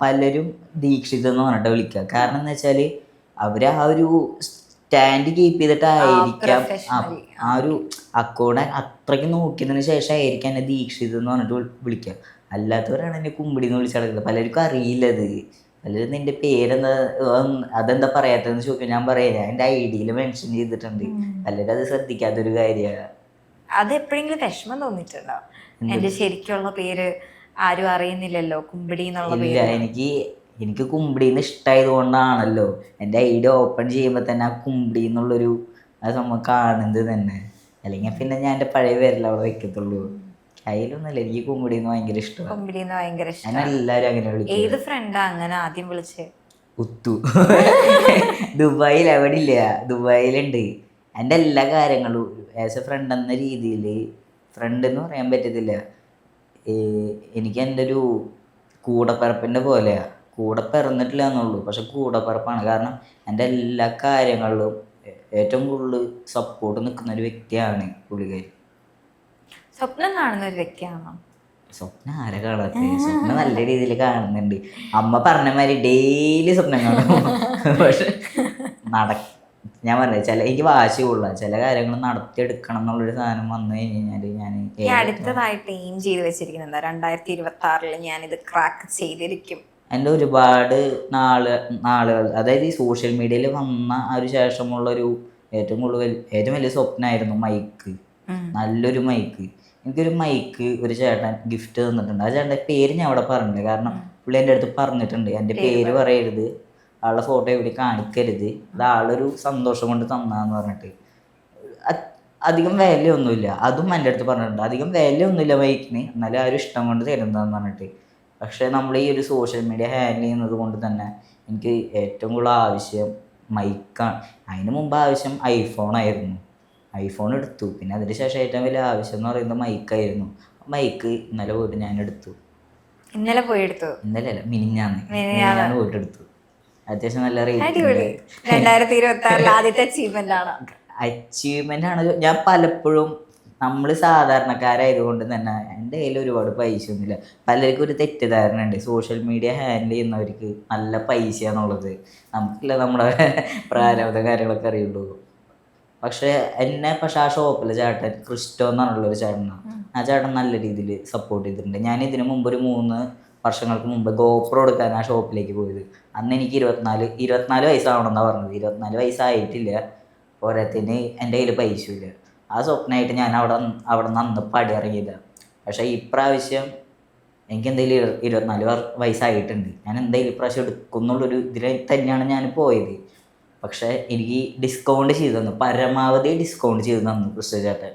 പലരും ദീക്ഷിത് എന്ന് പറഞ്ഞിട്ട് വിളിക്കുക. കാരണം എന്താ വെച്ചാല് അവര് ആ ഒരു സ്റ്റാൻഡ് കീപ്പ് ചെയ്തിട്ടായിരിക്കാം, ആ ഒരു അക്കൗണ്ട് അത്രയ്ക്ക് നോക്കിയതിന് ശേഷം ആയിരിക്കാം എന്നെ ദീക്ഷിത് എന്ന് പറഞ്ഞിട്ട് വിളിക്കുക. അല്ലാത്തവരാണ് എന്നെ കുമ്പിടി എന്ന് വിളിച്ചടക്കുന്നത്. പലർക്കും അറിയില്ലത്. പലരും നിന്റെ പേരെന്താ, അതെന്താ പറയാത്തതെന്ന് ചോദിക്കും. ഞാൻ പറയാ എന്റെ ഐഡിയിൽ മെൻഷൻ ചെയ്തിട്ടുണ്ട്. പലരും അത് ശ്രദ്ധിക്കാത്തൊരു കാര്യമാണ്. അത് എപ്പോഴെങ്കിലും വിഷമം തോന്നിയിട്ടുണ്ടോ? എന്റെ ശരിക്കുള്ള പേര് ആരും അറിയുന്നില്ലല്ലോ, കുമ്പിടി എന്നുള്ള പേര്. എനിക്ക് കുമ്പിടിന്ന് ഇഷ്ടമായത് കൊണ്ടാണല്ലോ എൻ്റെ ഐഡിയ ഓപ്പൺ ചെയ്യുമ്പോൾ തന്നെ ആ കുമ്പിടി എന്നുള്ളൊരു അത് നമ്മൾ കാണുന്നത് തന്നെ. അല്ലെങ്കിൽ പിന്നെ ഞാൻ എൻ്റെ പഴയ പേരിൽ അവിടെ വെക്കത്തുള്ളൂ. അതിലൊന്നല്ല, എനിക്ക് കുമ്പിടിന്ന് ഭയങ്കര ഇഷ്ടമാണ്. കുമ്പിടിന്ന് ഭയങ്കര ഇഷ്ടം. എല്ലാവരും അങ്ങനെ വിളിക്കും. ഏത് ഫ്രണ്ടാ അങ്ങനെ ആദ്യം വിളിച്ചേ? ഉത്തു. ദുബായിൽ എവിടെ ഇല്ല, ദുബായിലുണ്ട്. എൻ്റെ എല്ലാ കാര്യങ്ങളും ആസ് എ ഫ്രണ്ട് എന്ന രീതിയിൽ, ഫ്രണ്ട് എന്ന് പറയാൻ പറ്റത്തില്ല, എനിക്ക് എൻ്റെ ഒരു കൂടപ്പിറപ്പിൻ്റെ പോലെയാണ്. കൂടെ പിറന്നിട്ടില്ല എന്നുള്ളൂ, പക്ഷെ കൂടപ്പിറപ്പാണ്. കാരണം എൻ്റെ എല്ലാ കാര്യങ്ങളിലും ഏറ്റവും കൂടുതൽ സപ്പോർട്ട് നിൽക്കുന്ന ഒരു വ്യക്തിയാണ് പുള്ളിക്കാരി. സ്വപ്നം കാണുന്ന ഒരു വ്യക്തിയാണോ? സ്വപ്നം ആരെ കാണാത്ത? സ്വപ്നം നല്ല രീതിയിൽ കാണുന്നുണ്ട്. അമ്മ പറഞ്ഞ മാതിരി ഡെയിലി സ്വപ്നം കാണും. പക്ഷെ ഞാൻ പറഞ്ഞത് എനിക്ക് വാശി കൊള്ളാം. ചില കാര്യങ്ങൾ നടത്തിയെടുക്കണം എന്നുള്ളൊരു സാധനം വന്നു കഴിഞ്ഞാൽ ഞാൻ അടുത്തതായിട്ട് എയിം ചെയ്ത് വെച്ചിരിക്കുന്നത് 2026 ഞാനിത് ക്രാക്ക് ചെയ്തിരിക്കും. എൻ്റെ ഒരുപാട് നാളുകൾ, അതായത് ഈ സോഷ്യൽ മീഡിയയിൽ വന്ന ആ ഒരു ശേഷമുള്ളൊരു ഏറ്റവും വലിയ സ്വപ്നമായിരുന്നു മൈക്ക്. നല്ലൊരു മൈക്ക്. എനിക്കൊരു മൈക്ക് ഒരു ചേട്ടൻ ഗിഫ്റ്റ് തന്നിട്ടുണ്ട്. ആ ചേട്ടൻ്റെ പേര് ഞാൻ അവിടെ പറഞ്ഞില്ല, കാരണം പുള്ളി എൻ്റെ അടുത്ത് പറഞ്ഞിട്ടുണ്ട് എൻ്റെ പേര് പറയരുത്, ആളുടെ ഫോട്ടോ എവിടെ കാണിക്കരുത്, അത് ആളൊരു സന്തോഷം കൊണ്ട് തന്നാന്ന് പറഞ്ഞിട്ട്. അധികം വിലയൊന്നുമില്ല, അതും എൻ്റെ അടുത്ത് പറഞ്ഞിട്ടുണ്ട്. അധികം വിലയൊന്നുമില്ല മൈക്കിന്, എന്നാലും ആ ഒരു ഇഷ്ടം കൊണ്ട് തരുന്നതെന്ന് പറഞ്ഞിട്ട്. പക്ഷേ നമ്മൾ ഈ ഒരു സോഷ്യൽ മീഡിയ ഹാൻഡിൽ ചെയ്യുന്നത് കൊണ്ട് തന്നെ എനിക്ക് ഏറ്റവും കൂടുതൽ ആവശ്യം മൈക്കാണ്. അതിന് മുമ്പ് ആവശ്യം ഐഫോണായിരുന്നു. ഐഫോൺ എടുത്തു. പിന്നെ അതിന് ശേഷം ഏറ്റവും വലിയ ആവശ്യം എന്ന് പറയുന്നത് മൈക്കായിരുന്നു. മൈക്ക് ഇന്നലെ പോയിട്ട് ഞാൻ എടുത്തു. ഇന്നലെ പോയി എടുത്തു? ഇന്നലെ അല്ല, മിനിഞ്ഞാന്ന് പോയിട്ട് എടുത്തു. അത്യാവശ്യം നല്ല റേറ്റ്. 2026 ആദ്യത്തെ അച്ചീവ്മെന്റ് ആണ്. ഞാൻ പലപ്പോഴും നമ്മൾ സാധാരണക്കാരായതുകൊണ്ട് തന്നെ എൻ്റെ കയ്യിൽ ഒരുപാട് പൈസ ഒന്നുമില്ല. പലർക്കും ഒരു തെറ്റിദ്ധാരണ ഉണ്ട്, സോഷ്യൽ മീഡിയ ഹാൻഡിൽ ചെയ്യുന്നവർക്ക് നല്ല പൈസയാണുള്ളത്. നമുക്കില്ല, നമ്മുടെ പ്രാരബ്ധ കാര്യങ്ങളൊക്കെ അറിയുള്ളൂ. പക്ഷെ ആ ഷോപ്പിലെ ചേട്ടൻ ക്രിസ്റ്റോ എന്നാണുള്ളൊരു ചേട്ടനാണ്. ആ ചേട്ടൻ നല്ല രീതിയിൽ സപ്പോർട്ട് ചെയ്തിട്ടുണ്ട്. ഞാൻ ഇതിനു മുമ്പ് ഒരു 3 വർഷങ്ങൾക്ക് മുമ്പ് ഗോപ്രോ എടുക്കാൻ ആ ഷോപ്പിലേക്ക് പോയത്. അന്ന് എനിക്ക് 24 വയസ്സാവണമെന്നാണ് പറഞ്ഞത്. 24 വയസ്സായിട്ടില്ല. പോരാത്തിന് എൻ്റെ കയ്യിൽ പൈസ ഇല്ല. ആ സ്വപ്നമായിട്ട് ഞാൻ അവിടെ നിന്ന് അന്ന് പടി ഇറങ്ങിയതാണ്. പക്ഷേ ഇപ്രാവശ്യം എനിക്ക് എന്തെങ്കിലും 24 വയസ്സായിട്ടുണ്ട്. ഞാൻ എന്തെങ്കിലും ഇപ്രാവശ്യം എടുക്കുന്നുള്ളൊരു ഇതിൽ തന്നെയാണ് ഞാൻ പോയത്. പക്ഷേ എനിക്ക് ഡിസ്കൗണ്ട് ചെയ്തു തന്നു, പരമാവധി ഡിസ്കൗണ്ട് ചെയ്തു തന്നു കൃഷ്ണ ചേട്ടൻ.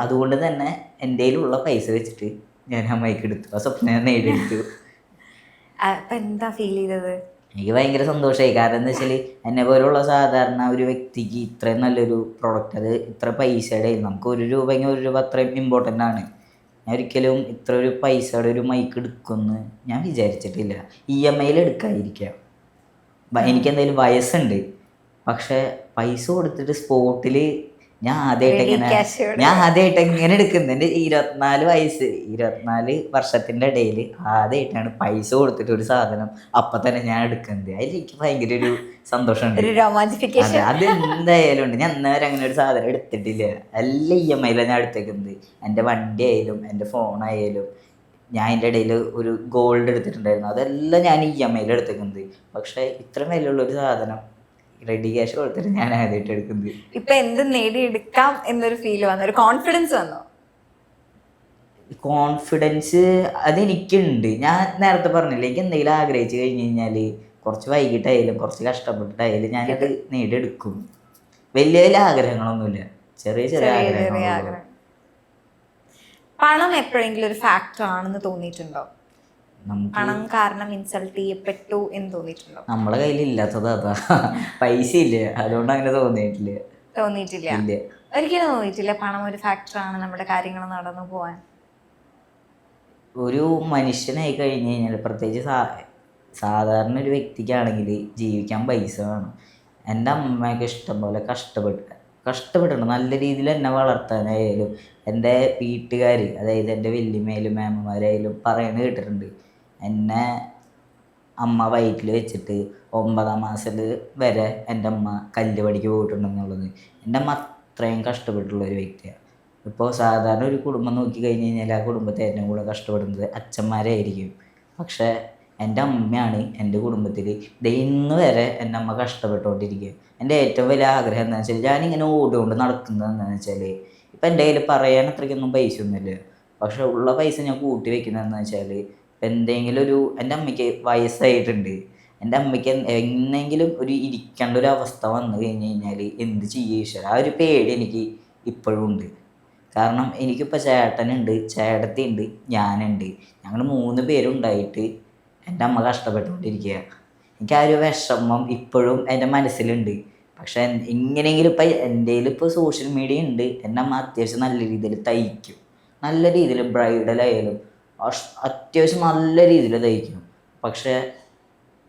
അതുകൊണ്ട് തന്നെ എൻ്റെ കയ്യിലുള്ള പൈസ വെച്ചിട്ട് ഞാൻ ആ മൈക്ക് എടുത്തു, ആ സ്വപ്നം നേടിയെടുത്തു. എന്താ ഫീൽ ചെയ്തത്? എനിക്ക് ഭയങ്കര സന്തോഷമായി. കാരണം എന്താ വെച്ചാൽ എന്നെ പോലുള്ള സാധാരണ ഒരു വ്യക്തിക്ക് ഇത്രയും നല്ലൊരു പ്രൊഡക്റ്റ്, അത് ഇത്ര പൈസയുടെ, നമുക്ക് 1 രൂപയെങ്കിൽ 1 രൂപ അത്രയും ഇമ്പോർട്ടൻ്റ് ആണ്. ഞാൻ ഒരിക്കലും ഇത്ര ഒരു പൈസയുടെ ഒരു മൈക്ക് എടുക്കുമെന്ന് ഞാൻ വിചാരിച്ചിട്ടില്ല. EMI എടുക്കാതിരിക്കാം. എനിക്കെന്തായാലും വയസ്സുണ്ട്, പക്ഷെ പൈസ കൊടുത്തിട്ട് സ്പോട്ടിൽ ഞാൻ ആദ്യമായിട്ട് എങ്ങനെ എടുക്കുന്നത്? എൻ്റെ 24 വർഷത്തിൻ്റെ ഇടയിൽ ആദ്യമായിട്ടാണ് പൈസ കൊടുത്തിട്ട് ഒരു സാധനം അപ്പം തന്നെ ഞാൻ എടുക്കുന്നത്. അതിൽ എനിക്ക് ഭയങ്കര ഒരു സന്തോഷമുണ്ട്. അത് എന്തായാലും ഉണ്ട്. ഞാൻ അന്നേരം അങ്ങനെ ഒരു സാധനം എടുത്തിട്ടില്ല. എല്ലാം EMI ഞാൻ എടുത്തേക്കുന്നത്. എൻ്റെ വണ്ടി ആയാലും എൻ്റെ ഫോണായാലും. ഞാൻ അതിൻ്റെ ഇടയിൽ ഒരു ഗോൾഡ് എടുത്തിട്ടുണ്ടായിരുന്നു, അതെല്ലാം ഞാൻ EMI എടുത്തേക്കുന്നത്. പക്ഷേ ഇത്ര വിലയുള്ളൊരു സാധനം റെഡി ക്യാഷ് കൊടുത്തിട്ട് ഞാൻ ആദ്യമായിട്ട് എടുക്കുന്നത്. ഇപ്പൊ എന്ത് നേടിയെടുക്കാം എന്നൊരു ഫീൽ വന്നു, ഒരു കോൺഫിഡൻസ് വന്നു. കോൺഫിഡൻസ് അതെനിക്കുണ്ട്. ഞാൻ നേരത്തെ പറഞ്ഞില്ലേ, എനിക്ക് എന്തെങ്കിലും ആഗ്രഹിച്ചു കഴിഞ്ഞ് കഴിഞ്ഞാൽ കുറച്ച് വൈകിട്ടായാലും കുറച്ച് കഷ്ടപ്പെട്ടിട്ടായാലും ഞാനത് നേടിയെടുക്കും. വലിയ വലിയ ആഗ്രഹങ്ങളൊന്നുമില്ല, ചെറിയ ചെറിയ ആഗ്രഹങ്ങൾ. പണം എപ്പോഴെങ്കിലും ഒരു ഫാക്ടർ ആണെന്ന് തോന്നിയിട്ടുണ്ടോ? നമുക്ക് പണം കാരണം ഇൻസൾട്ട് ചെയ്യപ്പെട്ടു എന്ന് തോന്നിയിട്ടുണ്ടോ? നമ്മളെ കയ്യിൽ ഇല്ലാത്തത് അതാ, പൈസ ഇല്ല, അതുകൊണ്ട് അങ്ങനെ തോന്നിയിട്ടില്ല. തോന്നിയിട്ടില്ല? ഇല്ല. ഒരിക്കലും തോന്നിയിട്ടില്ല പണം ഒരു ഫാക്ടറാണ് നമ്മുടെ കാര്യങ്ങൾ നടന്നു പോവാൻ? ഒരു മനുഷ്യനായി കഴിഞ്ഞ് കഴിഞ്ഞാൽ, പ്രത്യേകിച്ച് സാധാരണ ഒരു വ്യക്തിക്കാണെങ്കിൽ ജീവിക്കാൻ പൈസ വേണം. എൻ്റെ അമ്മയൊക്കെ ഇഷ്ടം പോലെ കഷ്ടപ്പെട്ടിട്ടുണ്ട് നല്ല രീതിയിൽ എന്നെ വളർത്താനായാലും. എൻ്റെ വീട്ടുകാർ, അതായത് എൻ്റെ വല്യമ്മയായാലും മേമ്മമാരായാലും പറയുന്നത് കേട്ടിട്ടുണ്ട്. എന്നെ അമ്മ വയറ്റിൽ വെച്ചിട്ട് 9ാം മാസത്തിൽ വരെ എൻ്റെ അമ്മ കല്ല് പണിക്ക് പോയിട്ടുണ്ടെന്നുള്ളത്. എൻ്റെ അമ്മ അത്രയും കഷ്ടപ്പെട്ടുള്ള ഒരു വ്യക്തിയാണ്. ഇപ്പോൾ സാധാരണ ഒരു കുടുംബം നോക്കി കഴിഞ്ഞ് കഴിഞ്ഞാൽ ആ കുടുംബത്തെ ഏറ്റവും കൂടുതൽ കഷ്ടപ്പെടുന്നത് അച്ഛന്മാരായിരിക്കും. പക്ഷേ എൻ്റെ അമ്മയാണ് എൻ്റെ കുടുംബത്തിൽ ഇന്ന് വരെ എൻ്റെ അമ്മ കഷ്ടപ്പെട്ടുകൊണ്ടിരിക്കുക. എൻ്റെ ഏറ്റവും വലിയ ആഗ്രഹം എന്താണെന്ന് വെച്ചാൽ, ഞാനിങ്ങനെ ഓടിക്കൊണ്ട് നടക്കുന്നത് എന്താണെന്ന് വെച്ചാൽ, ഇപ്പം എൻ്റെ കയ്യിൽ പറയാൻ അത്രയ്ക്കൊന്നും പൈസ ഒന്നുമില്ല. പക്ഷെ ഉള്ള പൈസ ഞാൻ കൂട്ടി വെക്കുന്നതെന്ന് വെച്ചാൽ, ഇപ്പം എന്തെങ്കിലും ഒരു, എൻ്റെ അമ്മയ്ക്ക് വയസ്സായിട്ടുണ്ട്, എൻ്റെ അമ്മയ്ക്ക് എന്നെങ്കിലും ഒരു ഇരിക്കേണ്ട ഒരു അവസ്ഥ വന്നു കഴിഞ്ഞ് കഴിഞ്ഞാൽ എന്ത് ചെയ്യുക, ആ ഒരു പേടി എനിക്ക് ഇപ്പോഴും ഉണ്ട്. കാരണം എനിക്കിപ്പോൾ ചേട്ടനുണ്ട്, ചേട്ടത്തിയുണ്ട്, ഞാനുണ്ട്. ഞങ്ങൾ 3 പേരുണ്ടായിട്ട് എൻ്റെ അമ്മ കഷ്ടപ്പെട്ടുകൊണ്ടിരിക്കുക. എനിക്ക് ആ ഒരു വിഷമം ഇപ്പോഴും എൻ്റെ മനസ്സിലുണ്ട്. പക്ഷേ എങ്ങനെയെങ്കിലും ഇപ്പം എൻ്റെ ഇപ്പോൾ സോഷ്യൽ മീഡിയ ഉണ്ട്, എൻ്റെ അമ്മ അത്യാവശ്യം നല്ല രീതിയിൽ തയ്ക്കും, നല്ല രീതിയിൽ ബ്രൈഡലായാലും അത്യാവശ്യം നല്ല രീതിയിൽ തയ്ക്കും. പക്ഷേ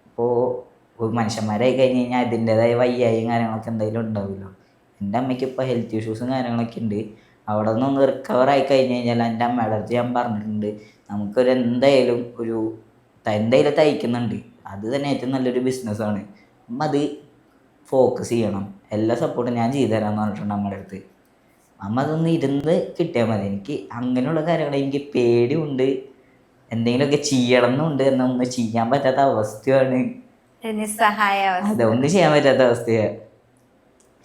ഇപ്പോൾ മനുഷ്യന്മാരായി കഴിഞ്ഞ് കഴിഞ്ഞാൽ അതിൻ്റേതായ വയ്യായും കാര്യങ്ങളൊക്കെ എന്തെങ്കിലും ഉണ്ടാവുമല്ലോ. എൻ്റെ അമ്മയ്ക്ക് ഇപ്പോൾ ഹെൽത്ത് ഇഷ്യൂസും കാര്യങ്ങളൊക്കെ ഉണ്ട്. അവിടെ നിന്നൊന്ന് റിക്കവറായി കഴിഞ്ഞ് കഴിഞ്ഞാൽ എൻ്റെ അമ്മയുടെ അടുത്ത് ഞാൻ പറഞ്ഞിട്ടുണ്ട്, നമുക്കൊരു എന്തായാലും തയ്ക്കുന്നുണ്ട്, അത് തന്നെ ഏറ്റവും നല്ലൊരു ബിസിനസ്സാണ്, അമ്മ അത് ഫോക്കസ് ചെയ്യണം, എല്ലാ സപ്പോർട്ടും ഞാൻ ചെയ്തു തരാമെന്ന് പറഞ്ഞിട്ടുണ്ട് അമ്മയുടെ അടുത്ത്. അമ്മ അതൊന്ന് ഇരുന്ന് കിട്ടിയാൽ മതി. എനിക്ക് അങ്ങനെയുള്ള കാര്യങ്ങൾ എനിക്ക് പേടിയുണ്ട്, എന്തെങ്കിലുമൊക്കെ ചെയ്യണം എന്നുണ്ട്, എന്നൊന്നും ചെയ്യാൻ പറ്റാത്ത അവസ്ഥയാണ്. അതൊന്നും ചെയ്യാൻ പറ്റാത്ത അവസ്ഥയാണ്.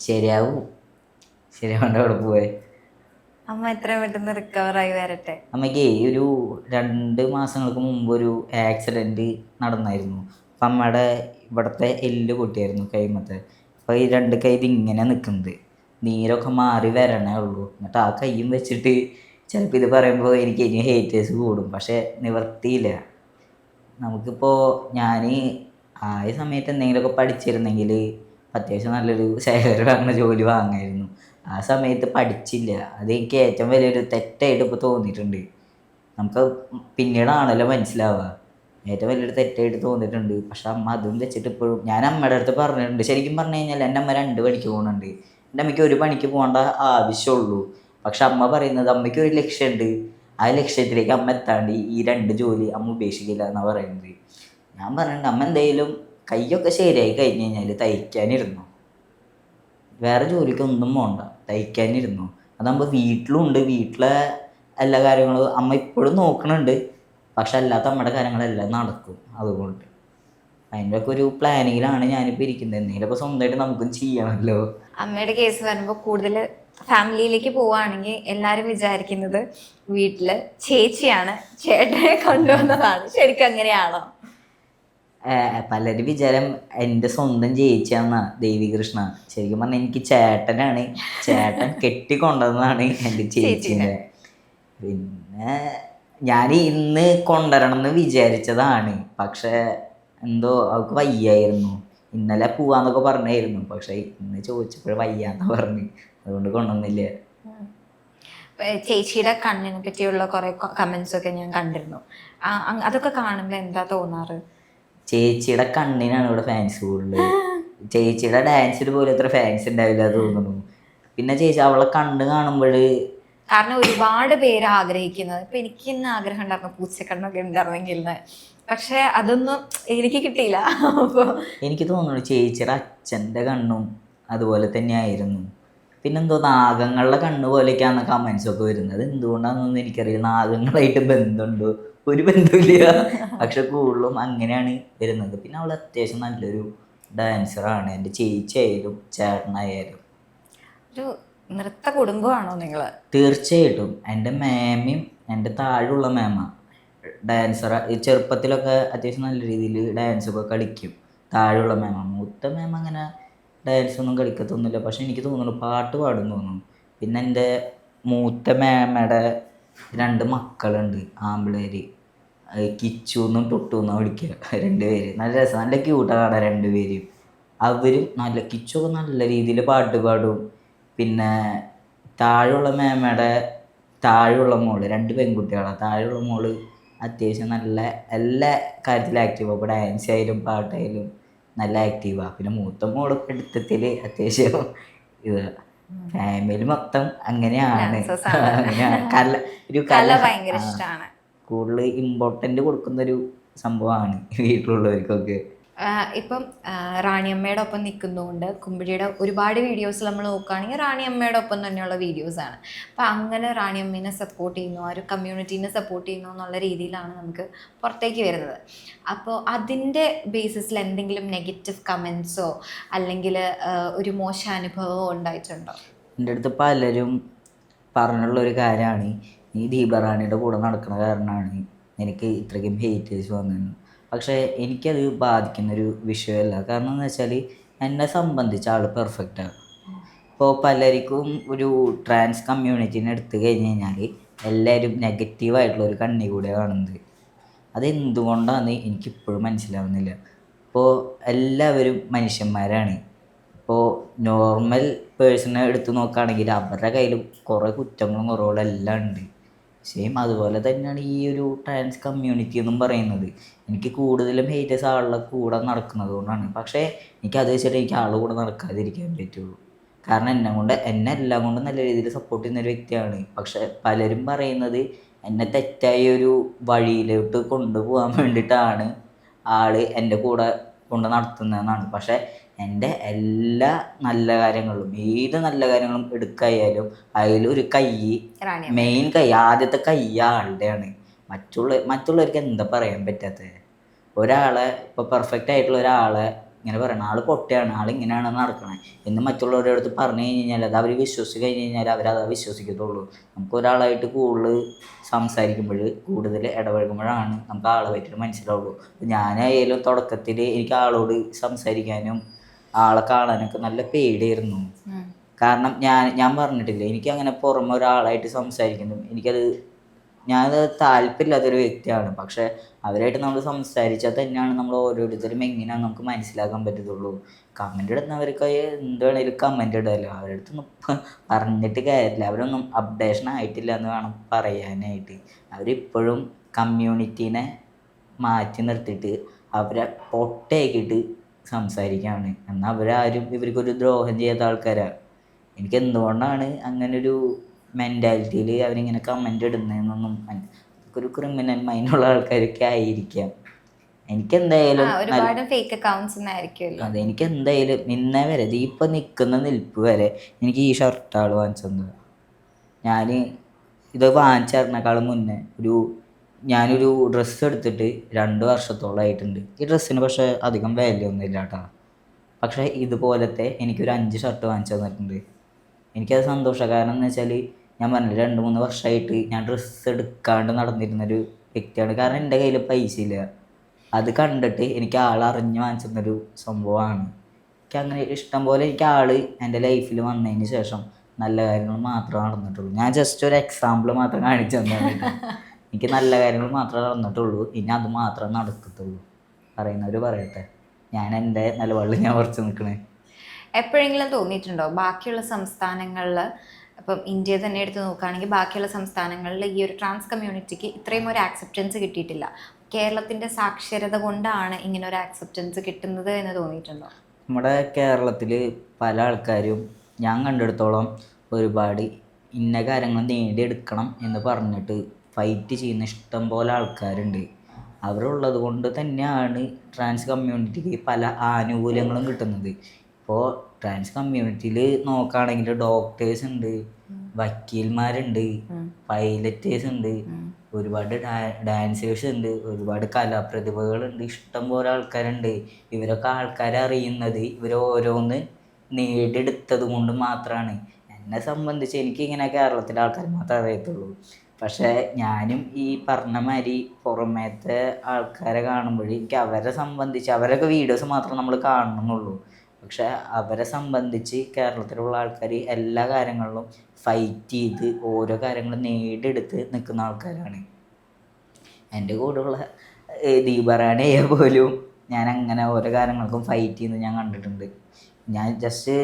ശരിയാവേണ്ട അവിടെ പോവേ. അമ്മ എത്രയും പെട്ടെന്ന് റിക്കവറായി വരട്ടെ. അമ്മയ്ക്ക് ഒരു 2 മാസങ്ങൾക്ക് മുമ്പ് ഒരു ആക്സിഡൻറ്റ് നടന്നായിരുന്നു. അപ്പം അമ്മയുടെ ഇവിടുത്തെ എല്ല് പൊട്ടിയായിരുന്നു കൈമത്തെ. അപ്പോൾ ഈ 2 കൈ ഇതിങ്ങനെ നിൽക്കുന്നത്, നീരൊക്കെ മാറി വരണേ ഉള്ളൂ. എന്നിട്ട് ആ കൈയും വെച്ചിട്ട് ചിലപ്പോൾ ഇത് പറയുമ്പോൾ എനിക്ക് ഇനി ഹേറ്റേഴ്സ് കൂടും. പക്ഷേ നിവർത്തിയില്ല. നമുക്കിപ്പോൾ ഞാൻ ആയ സമയത്ത് എന്തെങ്കിലുമൊക്കെ പഠിച്ചിരുന്നെങ്കിൽ അത്യാവശ്യം നല്ലൊരു സാലറി വാങ്ങുന്ന ജോലി വാങ്ങായിരുന്നു. ആ സമയത്ത് പഠിച്ചില്ല. അത് എനിക്ക് ഏറ്റവും വലിയൊരു തെറ്റായിട്ട് ഇപ്പോൾ തോന്നിയിട്ടുണ്ട്. നമുക്ക് പിന്നീടാണല്ലോ മനസ്സിലാവുക. ഏറ്റവും വലിയൊരു തെറ്റായിട്ട് തോന്നിയിട്ടുണ്ട്. പക്ഷെ അമ്മ അതും വെച്ചിട്ട് ഇപ്പോഴും, ഞാൻ അമ്മയുടെ അടുത്ത് പറഞ്ഞിട്ടുണ്ട്. ശരിക്കും പറഞ്ഞു കഴിഞ്ഞാൽ എൻ്റെ അമ്മ 2 പണിക്ക് പോകുന്നുണ്ട്. എൻ്റെ അമ്മയ്ക്ക് 1 പണിക്ക് പോകേണ്ട ആവശ്യമുള്ളൂ. പക്ഷെ അമ്മ പറയുന്നത് അമ്മയ്ക്ക് ഒരു ലക്ഷ്യമുണ്ട്, ആ ലക്ഷ്യത്തിലേക്ക് അമ്മ എത്താണ്ട് ഈ 2 ജോലി അമ്മ ഉപേക്ഷിക്കില്ല എന്നാണ് പറയുന്നത്. ഞാൻ പറഞ്ഞിട്ടുണ്ട്, അമ്മ എന്തെങ്കിലും കൈയൊക്കെ ശരിയായി കഴിഞ്ഞ് കഴിഞ്ഞാൽ തയ്ക്കാനിരുന്നു, വേറെ ജോലിക്കൊന്നും പോകണ്ട, തയ്ക്കാനിരുന്നു. അതാകുമ്പോൾ വീട്ടിലും ഉണ്ട്, വീട്ടിലെ എല്ലാ കാര്യങ്ങളും അമ്മ ഇപ്പോഴും നോക്കണുണ്ട്. പക്ഷെ അല്ലാത്ത അമ്മയുടെ കാര്യങ്ങളെല്ലാം നടക്കും. അതുകൊണ്ട് അതിൻ്റെ ഒക്കെ ഒരു പ്ലാനിങ്ങിലാണ് ഞാനിപ്പോൾ ഇരിക്കുന്നത്. എന്തെങ്കിലുമൊക്കെ സ്വന്തമായിട്ട് നമുക്കും ചെയ്യണമല്ലോ. അമ്മയുടെ കേസ് വരുമ്പോൾ കൂടുതൽ ഫാമിലിയിലേക്ക് പോവുകയാണെങ്കിൽ എല്ലാവരും വിചാരിക്കുന്നത് വീട്ടില് ചേച്ചിയാണ് ചേട്ടനെ കൊണ്ടുവന്നതാണ്. ശരിക്കും അങ്ങനെയാണോ? പലരും വിചാരം എൻ്റെ സ്വന്തം ചേച്ചിയാന്നാ ദേവികൃഷ്ണ. ശരിക്കും പറഞ്ഞാൽ എനിക്ക് ചേട്ടനാണ്, ചേട്ടൻ കെട്ടിക്കൊണ്ടുവന്നതാണ് എൻ്റെ ചേച്ചീനെ. പിന്നെ ഞാൻ ഇന്ന് കൊണ്ടുവരണം എന്ന് വിചാരിച്ചതാണ്. പക്ഷേ എന്തോ അവൾക്ക് വയ്യായിരുന്നു. ഇന്നലെ പോവാന്നൊക്കെ പറഞ്ഞായിരുന്നു. പക്ഷെ ഇന്ന് ചോദിച്ചപ്പോൾ വയ്യാന്ന് പറഞ്ഞു, അതുകൊണ്ട് കൊണ്ടുവന്നില്ല. ചേച്ചിയുടെ കണ്ണിനെ പറ്റിയുള്ള കുറെ കമന്റ്സ് ഒക്കെ ഞാൻ കണ്ടിരുന്നു. അതൊക്കെ കാണുമ്പോൾ എന്താ തോന്നാറ്? ചേച്ചിയുടെ കണ്ണിനാണ് ഇവിടെ ഫാൻസ് കൂടുതൽ. ചേച്ചിയുടെ ഡാൻസിൽ പോലും അത്ര ഫാൻസ് ഉണ്ടാവില്ല തോന്നുന്നു. പിന്നെ ചേച്ചി അവളെ കണ്ണ് കാണുമ്പോൾ, കാരണം ഒരുപാട് പേര് ആഗ്രഹിക്കുന്നത്, ഇപ്പൊ എനിക്ക് ഇന്ന് ആഗ്രഹം ഉണ്ടായിരുന്നു പൂച്ചക്കണ്ണൊക്കെ ഉണ്ടായിരുന്നെങ്കിൽ, പക്ഷെ അതൊന്നും എനിക്ക് കിട്ടിയില്ല. അപ്പോൾ എനിക്ക് തോന്നുന്നു ചേച്ചിയുടെ അച്ഛൻ്റെ കണ്ണും അതുപോലെ തന്നെയായിരുന്നു. പിന്നെന്തോ നാഗങ്ങളുടെ കണ്ണ് പോലെയൊക്കെയാണ് കമൻസൊക്കെ വരുന്നത്. എന്തുകൊണ്ടാണെന്നൊന്നും എനിക്കറിയില്ല. നാഗങ്ങളായിട്ട് ബന്ധമുണ്ടോ? ഒരു ബന്ധമില്ല. പക്ഷെ കൂടുതലും അങ്ങനെയാണ് വരുന്നത്. പിന്നെ അവൾ അത്യാവശ്യം നല്ലൊരു ഡാൻസറാണ്. എൻ്റെ ചേച്ചിയായാലും ചേട്ടനായാലും. ഒരു നൃത്ത കുടുംബമാണോ നിങ്ങൾ? തീർച്ചയായിട്ടും. എൻ്റെ മേമയും എൻ്റെ താഴെയുള്ള മേമ ഡാൻസർ. ചെറുപ്പത്തിലൊക്കെ അത്യാവശ്യം നല്ല രീതിയിൽ ഡാൻസൊക്കെ കളിക്കും താഴെയുള്ള മേമ. മൂത്ത മേമ അങ്ങനെ ഡാൻസൊന്നും കളിക്കത്തൊന്നുമില്ല. പക്ഷെ എനിക്ക് തോന്നുന്നു പാട്ട് പാടും തോന്നുന്നു. പിന്നെ എൻ്റെ മൂത്ത മേമയുടെ 2 മക്കളുണ്ട്, ആമ്പിളേര്. കിച്ചുന്നും ടുട്ടുന്നും വിളിക്കുക രണ്ടുപേര്. നല്ല രസം, നല്ല ക്യൂട്ടാണ് കാണാൻ രണ്ടുപേരും. അവരും നല്ല, കിച്ചൊക്കെ നല്ല രീതിയിൽ പാട്ട് പാടും. പിന്നെ താഴെയുള്ള മേമയുടെ താഴെയുള്ള മോള്, 2 പെൺകുട്ടികളാണ്. താഴെയുള്ള മോള് അത്യാവശ്യം നല്ല എല്ലാ കാര്യത്തിലും ആക്റ്റീവാണ്. ഇപ്പോൾ ഡാൻസ് ആയാലും പാട്ടായാലും നല്ല ആക്റ്റീവാണ്. പിന്നെ മൂത്ത മോള് പഠിത്തത്തിൽ അത്യാവശ്യം ഇത്, ഫാമിലി മൊത്തം അങ്ങനെയാണ്. Dancers ആണ്. അങ്ങനെയാണ് ഒരു കല ഭയങ്കര ഇഷ്ടമാണ്. കൂടുതൽ ഇമ്പോർട്ടൻ്റ് കൊടുക്കുന്നൊരു സംഭവമാണ് വീട്ടിലുള്ളവർക്കൊക്കെ. ഇപ്പം റാണിയമ്മയുടെ ഒപ്പം നിൽക്കുന്നതുകൊണ്ട് കുമ്പിടിയുടെ ഒരുപാട് വീഡിയോസ് നമ്മൾ നോക്കുകയാണെങ്കിൽ റാണിയമ്മയുടെ ഒപ്പം തന്നെയുള്ള വീഡിയോസാണ്. അപ്പം അങ്ങനെ റാണിയമ്മേനെ സപ്പോർട്ട് ചെയ്യുന്നു, ആ ഒരു കമ്മ്യൂണിറ്റീനെ സപ്പോർട്ട് ചെയ്യുന്നു എന്നുള്ള രീതിയിലാണ് നമുക്ക് പുറത്തേക്ക് വരുന്നത്. അപ്പോൾ അതിൻ്റെ ബേസിസിൽ എന്തെങ്കിലും നെഗറ്റീവ് കമൻസോ അല്ലെങ്കിൽ ഒരു മോശം അനുഭവമോ ഉണ്ടായിട്ടുണ്ടോ? എൻ്റെ അടുത്ത് പലരും പറഞ്ഞുള്ളൊരു കാര്യമാണ്, ഈ ദീപറാണിയുടെ കൂടെ നടക്കുന്ന കാരണമാണ് എനിക്ക് ഇത്രയ്ക്കും ഹേറ്റേഴ്സ് വന്നത്. പക്ഷേ എനിക്കത് ബാധിക്കുന്നൊരു വിഷയമല്ല. കാരണം എന്ന് വെച്ചാൽ എന്നെ സംബന്ധിച്ച് ആൾ പെർഫെക്റ്റാണ്. ഇപ്പോൾ പലർക്കും ഒരു ട്രാൻസ് കമ്മ്യൂണിറ്റീനെ എടുത്തു കഴിഞ്ഞ് കഴിഞ്ഞാൽ എല്ലാവരും നെഗറ്റീവായിട്ടുള്ളൊരു കണ്ണി കൂടെ കാണുന്നത്. അതെന്തുകൊണ്ടാണെന്ന് എനിക്കിപ്പോഴും മനസ്സിലാവുന്നില്ല. ഇപ്പോൾ എല്ലാവരും മനുഷ്യന്മാരാണ്. ഇപ്പോൾ നോർമൽ പേഴ്സണെ എടുത്ത് നോക്കുകയാണെങ്കിൽ അവരുടെ കയ്യിലും കുറേ കുറ്റങ്ങളും കുറവുകളും എല്ലാം ഉണ്ട്. സെയിം അതുപോലെ തന്നെയാണ് ഈ ഒരു ട്രാൻസ് കമ്മ്യൂണിറ്റി എന്നും പറയുന്നത്. എനിക്ക് കൂടുതലും ഹേറ്റേഴ്സ് ആളുടെ കൂടെ നടക്കുന്നത് കൊണ്ടാണ്. പക്ഷേ എനിക്കത് വെച്ചിട്ട് എനിക്ക് ആളുടെ കൂടെ നടക്കാതിരിക്കാൻ പറ്റുള്ളൂ. കാരണം എന്നെ എല്ലാം കൊണ്ടും നല്ല രീതിയിൽ സപ്പോർട്ട് ചെയ്യുന്നൊരു വ്യക്തിയാണ്. പക്ഷെ പലരും പറയുന്നത് എന്നെ തെറ്റായ ഒരു വഴിയിലോട്ട് കൊണ്ടുപോകാൻ വേണ്ടിയിട്ടാണ് എൻ്റെ കൂടെ കൊണ്ട് നടത്തുന്നതെന്നാണ്. പക്ഷേ എൻ്റെ എല്ലാ നല്ല കാര്യങ്ങളും, ഏത് നല്ല കാര്യങ്ങളും എടുക്കായാലും അതിലൊരു മെയിൻ കൈ, ആദ്യത്തെ കൈ ആളുടെയാണ്. മറ്റുള്ളവർക്ക് എന്താ പറയാൻ പറ്റാത്തത്? ഒരാളെ ഇപ്പോൾ പെർഫെക്റ്റ് ആയിട്ടുള്ള ഒരാളെ ഇങ്ങനെ പറയണം, ആൾ പൊട്ടയാണ്, ആളിങ്ങനെയാണ് നടക്കണേ എന്ന് മറ്റുള്ളവരുടെ അടുത്ത് പറഞ്ഞു കഴിഞ്ഞ് കഴിഞ്ഞാൽ അത് അവർ വിശ്വസിച്ച് കഴിഞ്ഞ് കഴിഞ്ഞാൽ അവരത് വിശ്വസിക്കത്തുള്ളൂ. നമുക്ക് ഒരാളായിട്ട് കൂടുതൽ സംസാരിക്കുമ്പോൾ, കൂടുതൽ ഇടപഴകുമ്പോഴാണ് നമുക്ക് ആളെ പറ്റിയിട്ട് മനസ്സിലാവുള്ളൂ. ഞാനായാലും തുടക്കത്തിൽ എനിക്ക് ആളോട് സംസാരിക്കാനും ആളെ കാണാനൊക്കെ നല്ല പേടിയായിരുന്നു. കാരണം ഞാൻ പറഞ്ഞിട്ടില്ല, എനിക്ക് അങ്ങനെ പുറമെ ഒരാളായിട്ട് സംസാരിക്കുന്നു ഞാനത് താല്പര്യമില്ലാത്തൊരു വ്യക്തിയാണ്. പക്ഷെ അവരായിട്ട് നമ്മൾ സംസാരിച്ചാൽ തന്നെയാണ് നമ്മൾ ഓരോരുത്തരും എങ്ങനെയാണ് നമുക്ക് മനസ്സിലാക്കാൻ പറ്റത്തുള്ളൂ. കമൻ്റ് ഇടുന്നവർക്ക് എന്ത് വേണേലും കമൻ്റ് ഇടാമല്ലോ, അവരുടെ അടുത്തൊന്നും പറഞ്ഞിട്ട് കാര്യമില്ല. അവരൊന്നും അപ്ഡേഷൻ ആയിട്ടില്ല എന്ന് വേണം പറയാനായിട്ട്. അവരിപ്പോഴും കമ്മ്യൂണിറ്റീനെ മാറ്റി നിർത്തിയിട്ട് അവരെ പൊട്ടയാക്കിയിട്ട് സംസാരിക്കുകയാണ്. എന്നാൽ അവരാരും ഇവർക്കൊരു ദ്രോഹം ചെയ്യാത്ത ആൾക്കാരാണ്. എനിക്ക് എന്തുകൊണ്ടാണ് അങ്ങനൊരു മെൻറ്റാലിറ്റിയിൽ അവരിങ്ങനെ കമൻ്റ് ഇടുന്നതെന്നൊന്നും, ഒരു ക്രിമിനൽ മൈൻഡുള്ള ആൾക്കാരൊക്കെ ആയിരിക്കാം. എനിക്കെന്തായാലും അതെ, എനിക്കെന്തായാലും ഇന്നേ വരെ ഇപ്പം നിൽക്കുന്ന നിൽപ്പ് വരെ എനിക്ക് ഈ ഷർട്ടാൾ വാങ്ങിച്ചു തന്നത്. ഇത് വാങ്ങിച്ചറിനേക്കാളും മുന്നേ ഞാനൊരു ഡ്രസ്സ് എടുത്തിട്ട് 2 വർഷത്തോളമായിട്ടുണ്ട്. ഈ ഡ്രസ്സിന് പക്ഷേ അധികം വാല്യൊന്നും ഇല്ല കേട്ടോ. പക്ഷേ ഇതുപോലത്തെ എനിക്കൊരു 5 ഷർട്ട് വാങ്ങിച്ചു തന്നിട്ടുണ്ട്. എനിക്കത് സന്തോഷമാണ്. കാരണം എന്ന് വെച്ചാൽ ഞാൻ പറഞ്ഞില്ല, 2-3 വർഷമായിട്ട് ഞാൻ ഡ്രസ്സ് എടുക്കാണ്ട് നടന്നിരുന്നൊരു വ്യക്തിയാണ്. കാരണം എൻ്റെ കയ്യിൽ പൈസ ഇല്ല. അത് കണ്ടിട്ട് എനിക്ക് അറിഞ്ഞ് വാങ്ങിച്ചു തന്നൊരു സംഭവമാണ്. എനിക്ക് അങ്ങനെ ഇഷ്ടം പോലെ എനിക്ക് എൻ്റെ ലൈഫിൽ വന്നതിന് ശേഷം നല്ല കാര്യങ്ങൾ മാത്രമേ നടന്നിട്ടുള്ളൂ. ഞാൻ ജസ്റ്റ് ഒരു എക്സാമ്പിൾ മാത്രം കാണിച്ചു തന്നിട്ട് എനിക്ക് നല്ല കാര്യങ്ങൾ മാത്രമേ നടന്നിട്ടുള്ളൂ. ഇനി അത് മാത്രമേ നടക്കത്തുള്ളൂ. പറയുന്നവർ പറയട്ടെ, ഞാൻ എൻ്റെ നിലപാടിൽ ഞാൻ ഉറച്ചു നിൽക്കണേ. എപ്പോഴെങ്കിലും തോന്നിയിട്ടുണ്ടോ ബാക്കിയുള്ള സംസ്ഥാനങ്ങളിൽ, ഇപ്പം ഇന്ത്യ തന്നെ എടുത്ത് നോക്കുകയാണെങ്കിൽ ബാക്കിയുള്ള സംസ്ഥാനങ്ങളിൽ ഈ ഒരു ട്രാൻസ് കമ്മ്യൂണിറ്റിക്ക് ഇത്രയും ഒരു ആക്സെപ്റ്റൻസ് കിട്ടിയിട്ടില്ല, കേരളത്തിൻ്റെ സാക്ഷരത കൊണ്ടാണ് ഇങ്ങനെ ഒരു ആക്സെപ്റ്റൻസ് കിട്ടുന്നത് എന്ന് തോന്നിയിട്ടുണ്ടോ? നമ്മുടെ കേരളത്തിൽ പല ആൾക്കാരും ഞാൻ കണ്ടെടുത്തോളം ഒരുപാട് ഇന്ന കാര്യങ്ങൾ നേടിയെടുക്കണം എന്ന് പറഞ്ഞിട്ട് ഫൈറ്റ് ചെയ്യുന്ന ഇഷ്ടം പോലെ ആൾക്കാരുണ്ട്. അവരുള്ളത് കൊണ്ട് തന്നെയാണ് ട്രാൻസ് കമ്മ്യൂണിറ്റിക്ക് പല ആനുകൂല്യങ്ങളും കിട്ടുന്നത്. ഇപ്പോൾ ട്രാൻസ് കമ്മ്യൂണിറ്റിയിൽ നോക്കുകയാണെങ്കിൽ ഡോക്ടേഴ്സ് ഉണ്ട്, വക്കീൽമാരുണ്ട്, പൈലറ്റേഴ്സ് ഉണ്ട്, ഒരുപാട് ഡാൻസേഴ്സ് ഉണ്ട്, ഒരുപാട് കലാപ്രതിഭകളുണ്ട്, ഇഷ്ടം പോലെ ആൾക്കാരുണ്ട്. ഇവരൊക്കെ ആൾക്കാരെ അറിയുന്നത് ഓരോന്ന് നേടിയെടുത്തത് കൊണ്ട് മാത്രമാണ്. എന്നെ സംബന്ധിച്ച് എനിക്കിങ്ങനെ കേരളത്തിലെ ആൾക്കാർ മാത്രമേ അറിയത്തുള്ളൂ. പക്ഷേ ഞാനും ഈ പറഞ്ഞ മാതിരി പുറമേത്തെ ആൾക്കാരെ കാണുമ്പോൾ എനിക്ക് അവരെ സംബന്ധിച്ച് അവരൊക്കെ വീഡിയോസ് മാത്രം നമ്മൾ കാണുന്നുള്ളൂ. പക്ഷെ അവരെ സംബന്ധിച്ച് കേരളത്തിലുള്ള ആൾക്കാർ എല്ലാ കാര്യങ്ങളിലും ഫൈറ്റ് ചെയ്ത് ഓരോ കാര്യങ്ങളും നേടിയെടുത്ത് നിൽക്കുന്ന ആൾക്കാരാണ്. എൻ്റെ കൂടെയുള്ള ദീപറാണിയെ പോലും ഞാൻ അങ്ങനെ ഓരോ കാര്യങ്ങൾക്കും ഫൈറ്റ് ചെയ്യുന്നത് ഞാൻ കണ്ടിട്ടുണ്ട്. ഞാൻ ജസ്റ്റ്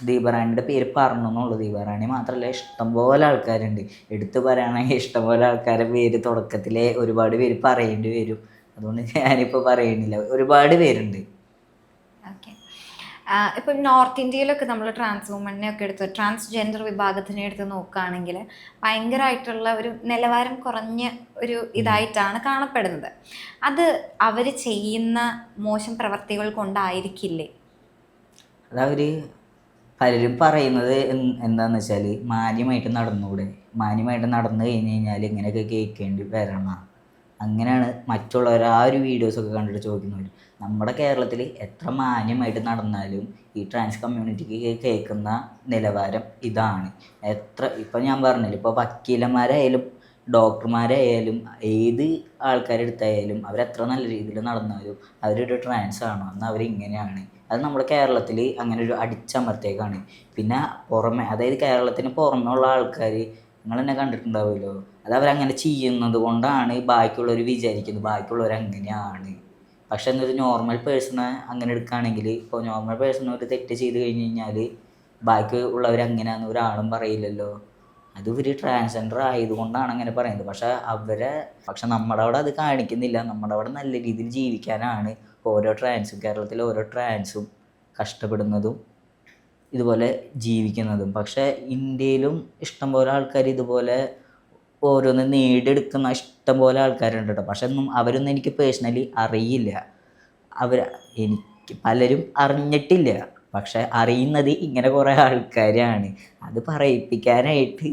ദീപറാണിയുടെ പേര് പറഞ്ഞു എന്നുള്ളൂ. ദീപറാണി മാത്രമല്ല, ഇഷ്ടംപോലെ ആൾക്കാരുണ്ട്. എടുത്തു പറയുകയാണെങ്കിൽ ഇഷ്ടംപോലെ ആൾക്കാരുടെ പേര് തുടക്കത്തിലെ ഒരുപാട് പേര് പറയേണ്ടി വരും. അതുകൊണ്ട് ഞാനിപ്പോൾ പറയുന്നില്ല, ഒരുപാട് പേരുണ്ട്. ഓക്കെ. ഇപ്പം നോർത്ത് ഇന്ത്യയിലൊക്കെ നമ്മൾ ട്രാൻസ് വുമണിനെ ഒക്കെ എടുത്ത് ട്രാൻസ്ജെൻഡർ വിഭാഗത്തിനെ എടുത്ത് നോക്കുകയാണെങ്കിൽ ഭയങ്കരമായിട്ടുള്ള ഒരു നിലവാരം കുറഞ്ഞ ഒരു ഇതായിട്ടാണ് കാണപ്പെടുന്നത്. അത് അവർ ചെയ്യുന്ന മോശം പ്രവർത്തികൾ കൊണ്ടായിരിക്കില്ലേ? അതവർ പലരും പറയുന്നത് എന്താണെന്ന് വെച്ചാൽ മാന്യമായിട്ട് നടന്നുകൂടെ, മാന്യമായിട്ട് നടന്നു കഴിഞ്ഞ് കഴിഞ്ഞാൽ ഇങ്ങനെയൊക്കെ കേൾക്കേണ്ടി വരണം. അങ്ങനെയാണ് മറ്റുള്ളവർ ആ ഒരു വീഡിയോസൊക്കെ കണ്ടിട്ട് ചോദിക്കുന്നവർ. നമ്മുടെ കേരളത്തിൽ എത്ര മാന്യമായിട്ട് നടന്നാലും ഈ ട്രാൻസ് കമ്മ്യൂണിറ്റിക്ക് കേൾക്കുന്ന നിലവാരം ഇതാണ്. ഇപ്പം ഞാൻ പറഞ്ഞില്ല, ഇപ്പോൾ വക്കീലന്മാരായാലും ഡോക്ടർമാരായാലും ഏത് ആൾക്കാരെടുത്തായാലും അവരെത്ര നല്ല രീതിയിൽ നടന്നാലും അവരൊരു ട്രാൻസ് ആണോ എന്നാൽ അവരിങ്ങനെയാണ്. അത് നമ്മുടെ കേരളത്തിൽ അങ്ങനെ ഒരു അടിച്ചമർത്തേക്കാണ്. പിന്നെ പുറമെ, അതായത് കേരളത്തിന് പുറമെ ഉള്ള ആൾക്കാർ നിങ്ങൾ തന്നെ കണ്ടിട്ടുണ്ടാവുമല്ലോ, അത് അവരങ്ങനെ ചെയ്യുന്നത് കൊണ്ടാണ് ബാക്കിയുള്ളവർ വിചാരിക്കുന്നത് ബാക്കിയുള്ളവർ അങ്ങനെയാണ്. പക്ഷെ എന്നൊരു നോർമൽ പേഴ്സണെ അങ്ങനെ എടുക്കുകയാണെങ്കിൽ, ഇപ്പോൾ നോർമൽ പേഴ്സൺ ഒരു തെറ്റ് ചെയ്ത് കഴിഞ്ഞ് കഴിഞ്ഞാൽ ബാക്കി ഉള്ളവർ അങ്ങനെയാണെന്ന് ഒരാളും പറയില്ലല്ലോ. അത് ഇവർ ട്രാൻസ്ജെൻഡർ ആയതുകൊണ്ടാണ് അങ്ങനെ പറയുന്നത്. പക്ഷെ നമ്മുടെ അവിടെ അത് കാണിക്കുന്നില്ല. നമ്മുടെ അവിടെ നല്ല രീതിയിൽ ജീവിക്കാനാണ് ഓരോ ട്രാൻസും, കേരളത്തിലെ ഓരോ ട്രാൻസും കഷ്ടപ്പെടുന്നതും ഇതുപോലെ ജീവിക്കുന്നതും. പക്ഷേ ഇന്ത്യയിലും ഇഷ്ടംപോലെ ആൾക്കാർ ഇതുപോലെ ഓരോന്ന് നേടിയെടുക്കുന്ന ഇഷ്ടംപോലെ ആൾക്കാരുണ്ട് കേട്ടോ. പക്ഷെ അവരൊന്നും എനിക്ക് പേഴ്സണലി അറിയില്ല. എനിക്ക് പലരും അറിഞ്ഞിട്ടില്ല. പക്ഷെ അറിയുന്നത് ഇങ്ങനെ കുറേ ആൾക്കാരാണ്. അത് പറയിപ്പിക്കാനായിട്ട്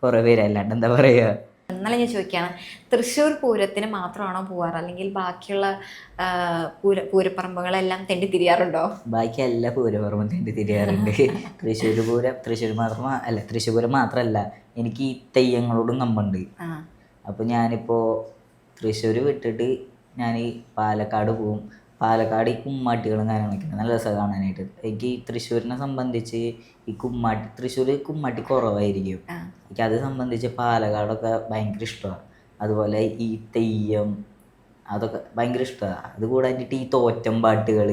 കുറേ പേര്, അല്ലാണ്ട് എന്താ പറയുക. എന്നാലും ഞാൻ ചോദിക്കുകയാണ്, തൃശ്ശൂർ പൂരത്തിന് മാത്രമാണോ പോവാറ്, അല്ലെങ്കിൽ ബാക്കിയുള്ള പൂരപ്പറമ്പുകളെല്ലാം തെണ്ടി തിരിയാറുണ്ടോ? ബാക്കി എല്ലാ പൂരപ്പുറമും തെണ്ടി തിരിയാറുണ്ട്. തൃശ്ശൂർ പൂരം മാത്രമല്ല, എനിക്ക് ഈ തെയ്യങ്ങളോടും കമ്പുണ്ട്. അപ്പോൾ ഞാനിപ്പോൾ തൃശ്ശൂർ വിട്ടിട്ട് ഞാൻ പാലക്കാട് പോവും. പാലക്കാട് ഈ കുമ്മാട്ടികളും കാര്യങ്ങളൊക്കെ നല്ല രസമാണ് കാണാനായിട്ട്. എനിക്ക് തൃശ്ശൂരിനെ സംബന്ധിച്ച് തൃശ്ശൂർ കുമ്മാട്ടി കുറവായിരിക്കും. എനിക്ക് അത് സംബന്ധിച്ച് പാലക്കാടൊക്കെ ഭയങ്കര ഇഷ്ടമാണ്. അതുപോലെ ഈ തെയ്യം അതൊക്കെ ഭയങ്കര ഇഷ്ടമാണ്. അതുകൂടാഞ്ഞിട്ട് ഈ തോറ്റം പാട്ടുകൾ,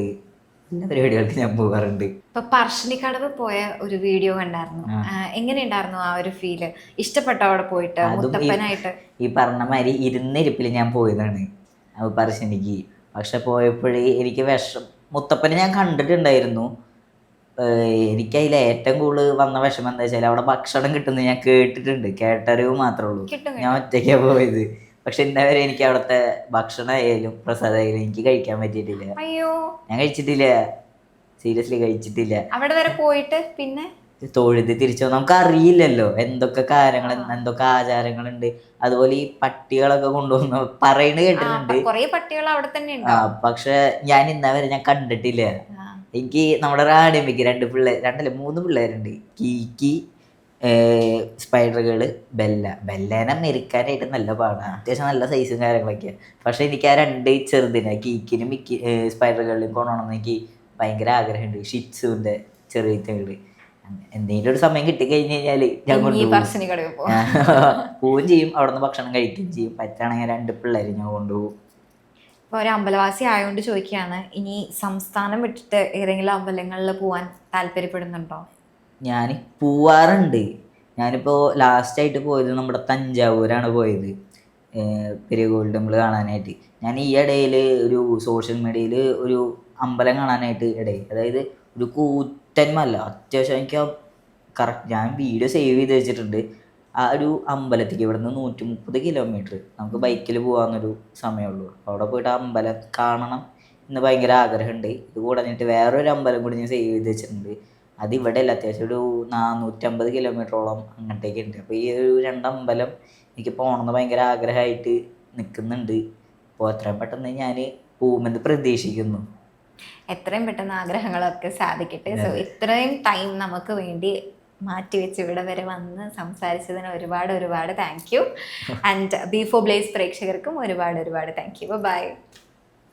എല്ലാ പരിപാടികൾക്ക് ഞാൻ പോകാറുണ്ട്. ഇപ്പൊ പറശ്ശിനിക്കടവ് പോയ ഒരു വീഡിയോ കണ്ടായിരുന്നു. എങ്ങനെയുണ്ടായിരുന്നു ആ ഒരു ഫീല്? ഇഷ്ടപ്പെട്ടോ അവിടെ പോയിട്ട്? മുത്തപ്പനായിട്ട് ഈ പറഞ്ഞ മാതിരി ഇരുന്നിരിപ്പിൽ ഞാൻ പോയതാണ് പറശ്ശിനിക്ക്. പക്ഷെ പോയപ്പോഴേ എനിക്ക് മുത്തപ്പനെ ഞാൻ കണ്ടിട്ടുണ്ടായിരുന്നു. എനിക്കതിൽ ഏറ്റവും കൂടുതൽ വന്ന വിഷമം എന്താ വെച്ചാൽ അവിടെ ഭക്ഷണം കിട്ടുന്നത് ഞാൻ കേട്ടിട്ടുണ്ട്, കേട്ടറിവ് മാത്രമേ ഉള്ളൂ. ഞാൻ ഒറ്റയ്ക്കാണ് പോയത്. പക്ഷെ ഇന്നേ വരെ എനിക്ക് അവിടുത്തെ ഭക്ഷണമായാലും പ്രസാദമായാലും എനിക്ക് കഴിക്കാൻ പറ്റിയിട്ടില്ല. അയ്യോ, ഞാൻ കഴിച്ചിട്ടില്ല, സീരിയസ്ലി കഴിച്ചിട്ടില്ല. അവിടെ വരെ പോയിട്ട് പിന്നെ തൊഴുത് തിരിച്ചു നമുക്ക് അറിയില്ലല്ലോ എന്തൊക്കെ കാര്യങ്ങൾ, എന്തൊക്കെ ആചാരങ്ങളുണ്ട്. അതുപോലെ ഈ പട്ടികളൊക്കെ കൊണ്ടുവന്ന് പറയുന്നത് കേട്ടിട്ടുണ്ട്. കുറേ പട്ടികൾ അവിടെ തന്നെ ഉണ്ട്. പക്ഷെ ഞാൻ ഇന്നവരെ ഞാൻ കണ്ടിട്ടില്ല. എനിക്ക് നമ്മുടെ റാണിയമ്മയ്ക്ക് 3 പിള്ളേരുണ്ട്. കീക്കി, സ്പൈഡറുകൾ, ബെല്ലേനെ മെരുക്കാനായിട്ട് നല്ല പാടാണ്. അത്യാവശ്യം നല്ല സൈസും കാര്യങ്ങളൊക്കെയാണ്. പക്ഷെ എനിക്ക് ആ 2 ചെറുതിനെ, കീക്കിനും സ്പൈഡറുകളിലും കൊണ്ടുപോകണമെന്ന് എനിക്ക് ഭയങ്കര ആഗ്രഹമുണ്ട്. ഷിറ്റ്സുവിൻ്റെ ചെറിയ തേട്. എന്തെങ്കിലും ഒരു സമയം കിട്ടിക്കഴിഞ്ഞ് കഴിഞ്ഞാൽ ഞാൻ പോവുകയും ചെയ്യും, അവിടെ നിന്ന് ഭക്ഷണം കഴിക്കുകയും ചെയ്യും. പറ്റുകയാണെങ്കിൽ 2 പിള്ളേർ ഞാൻ കൊണ്ടുപോകും. ഇപ്പോൾ ഒരു അമ്പലവാസി ആയതുകൊണ്ട് ചോദിക്കുകയാണ്, ഇനി സംസ്ഥാനം വിട്ടിട്ട് ഏതെങ്കിലും അമ്പലങ്ങളിൽ പോകാൻ താല്പര്യപ്പെടുന്നുണ്ടോ? ഞാൻ പോവാറുണ്ട്. ഞാനിപ്പോൾ ലാസ്റ്റായിട്ട് പോയത് നമ്മുടെ തഞ്ചാവൂരാണ് പോയത്, പെരിയ ഗോൾഡ് ടെമ്പിൾ കാണാനായിട്ട്. ഞാൻ ഈ ഇടയിൽ ഒരു സോഷ്യൽ മീഡിയയിൽ ഒരു അമ്പലം കാണാനായിട്ട് അതായത് ഒരു കൂറ്റൻ മല, അത്യാവശ്യം എനിക്ക് കറക്റ്റ് ഞാൻ വീഡിയോ സേവ് ചെയ്ത് വെച്ചിട്ടുണ്ട്. ആ ഒരു അമ്പലത്തേക്ക് ഇവിടെ നിന്ന് 130 കിലോമീറ്റർ നമുക്ക് ബൈക്കിൽ പോകാമെന്നൊരു സമയമുള്ളൂ. അവിടെ പോയിട്ട് ആ അമ്പലം കാണണം എന്ന് ഭയങ്കര ആഗ്രഹമുണ്ട്. ഇത് കൂടാഞ്ഞിട്ട് വേറൊരു അമ്പലം കൂടി ഞാൻ സേവ് ചെയ്ത് വെച്ചിട്ടുണ്ട്. അത് ഇവിടെ അല്ല, അത്യാവശ്യം ഒരു 450 കിലോമീറ്ററോളം അങ്ങോട്ടേക്ക് ഉണ്ട്. അപ്പോൾ ഈ ഒരു 2 അമ്പലം എനിക്ക് പോകണമെന്ന് ഭയങ്കര ആഗ്രഹമായിട്ട് നിൽക്കുന്നുണ്ട്. അപ്പോൾ എത്രയും പെട്ടെന്ന് ഞാൻ പോകുമെന്ന് പ്രതീക്ഷിക്കുന്നു. എത്രയും പെട്ടെന്ന് ആഗ്രഹങ്ങളൊക്കെ സാധിക്കട്ടെ. സോ ഇത്രയും ടൈം നമുക്ക് വേണ്ടി മാറ്റിവെച്ച് ഇവിടെ വരെ വന്ന് സംസാരിച്ചതിന് ഒരുപാട് താങ്ക് യു. ആൻഡ് ബി4 ബ്ലേസ് പ്രേക്ഷകർക്കും ഒരുപാട് താങ്ക് യു. ബൈ.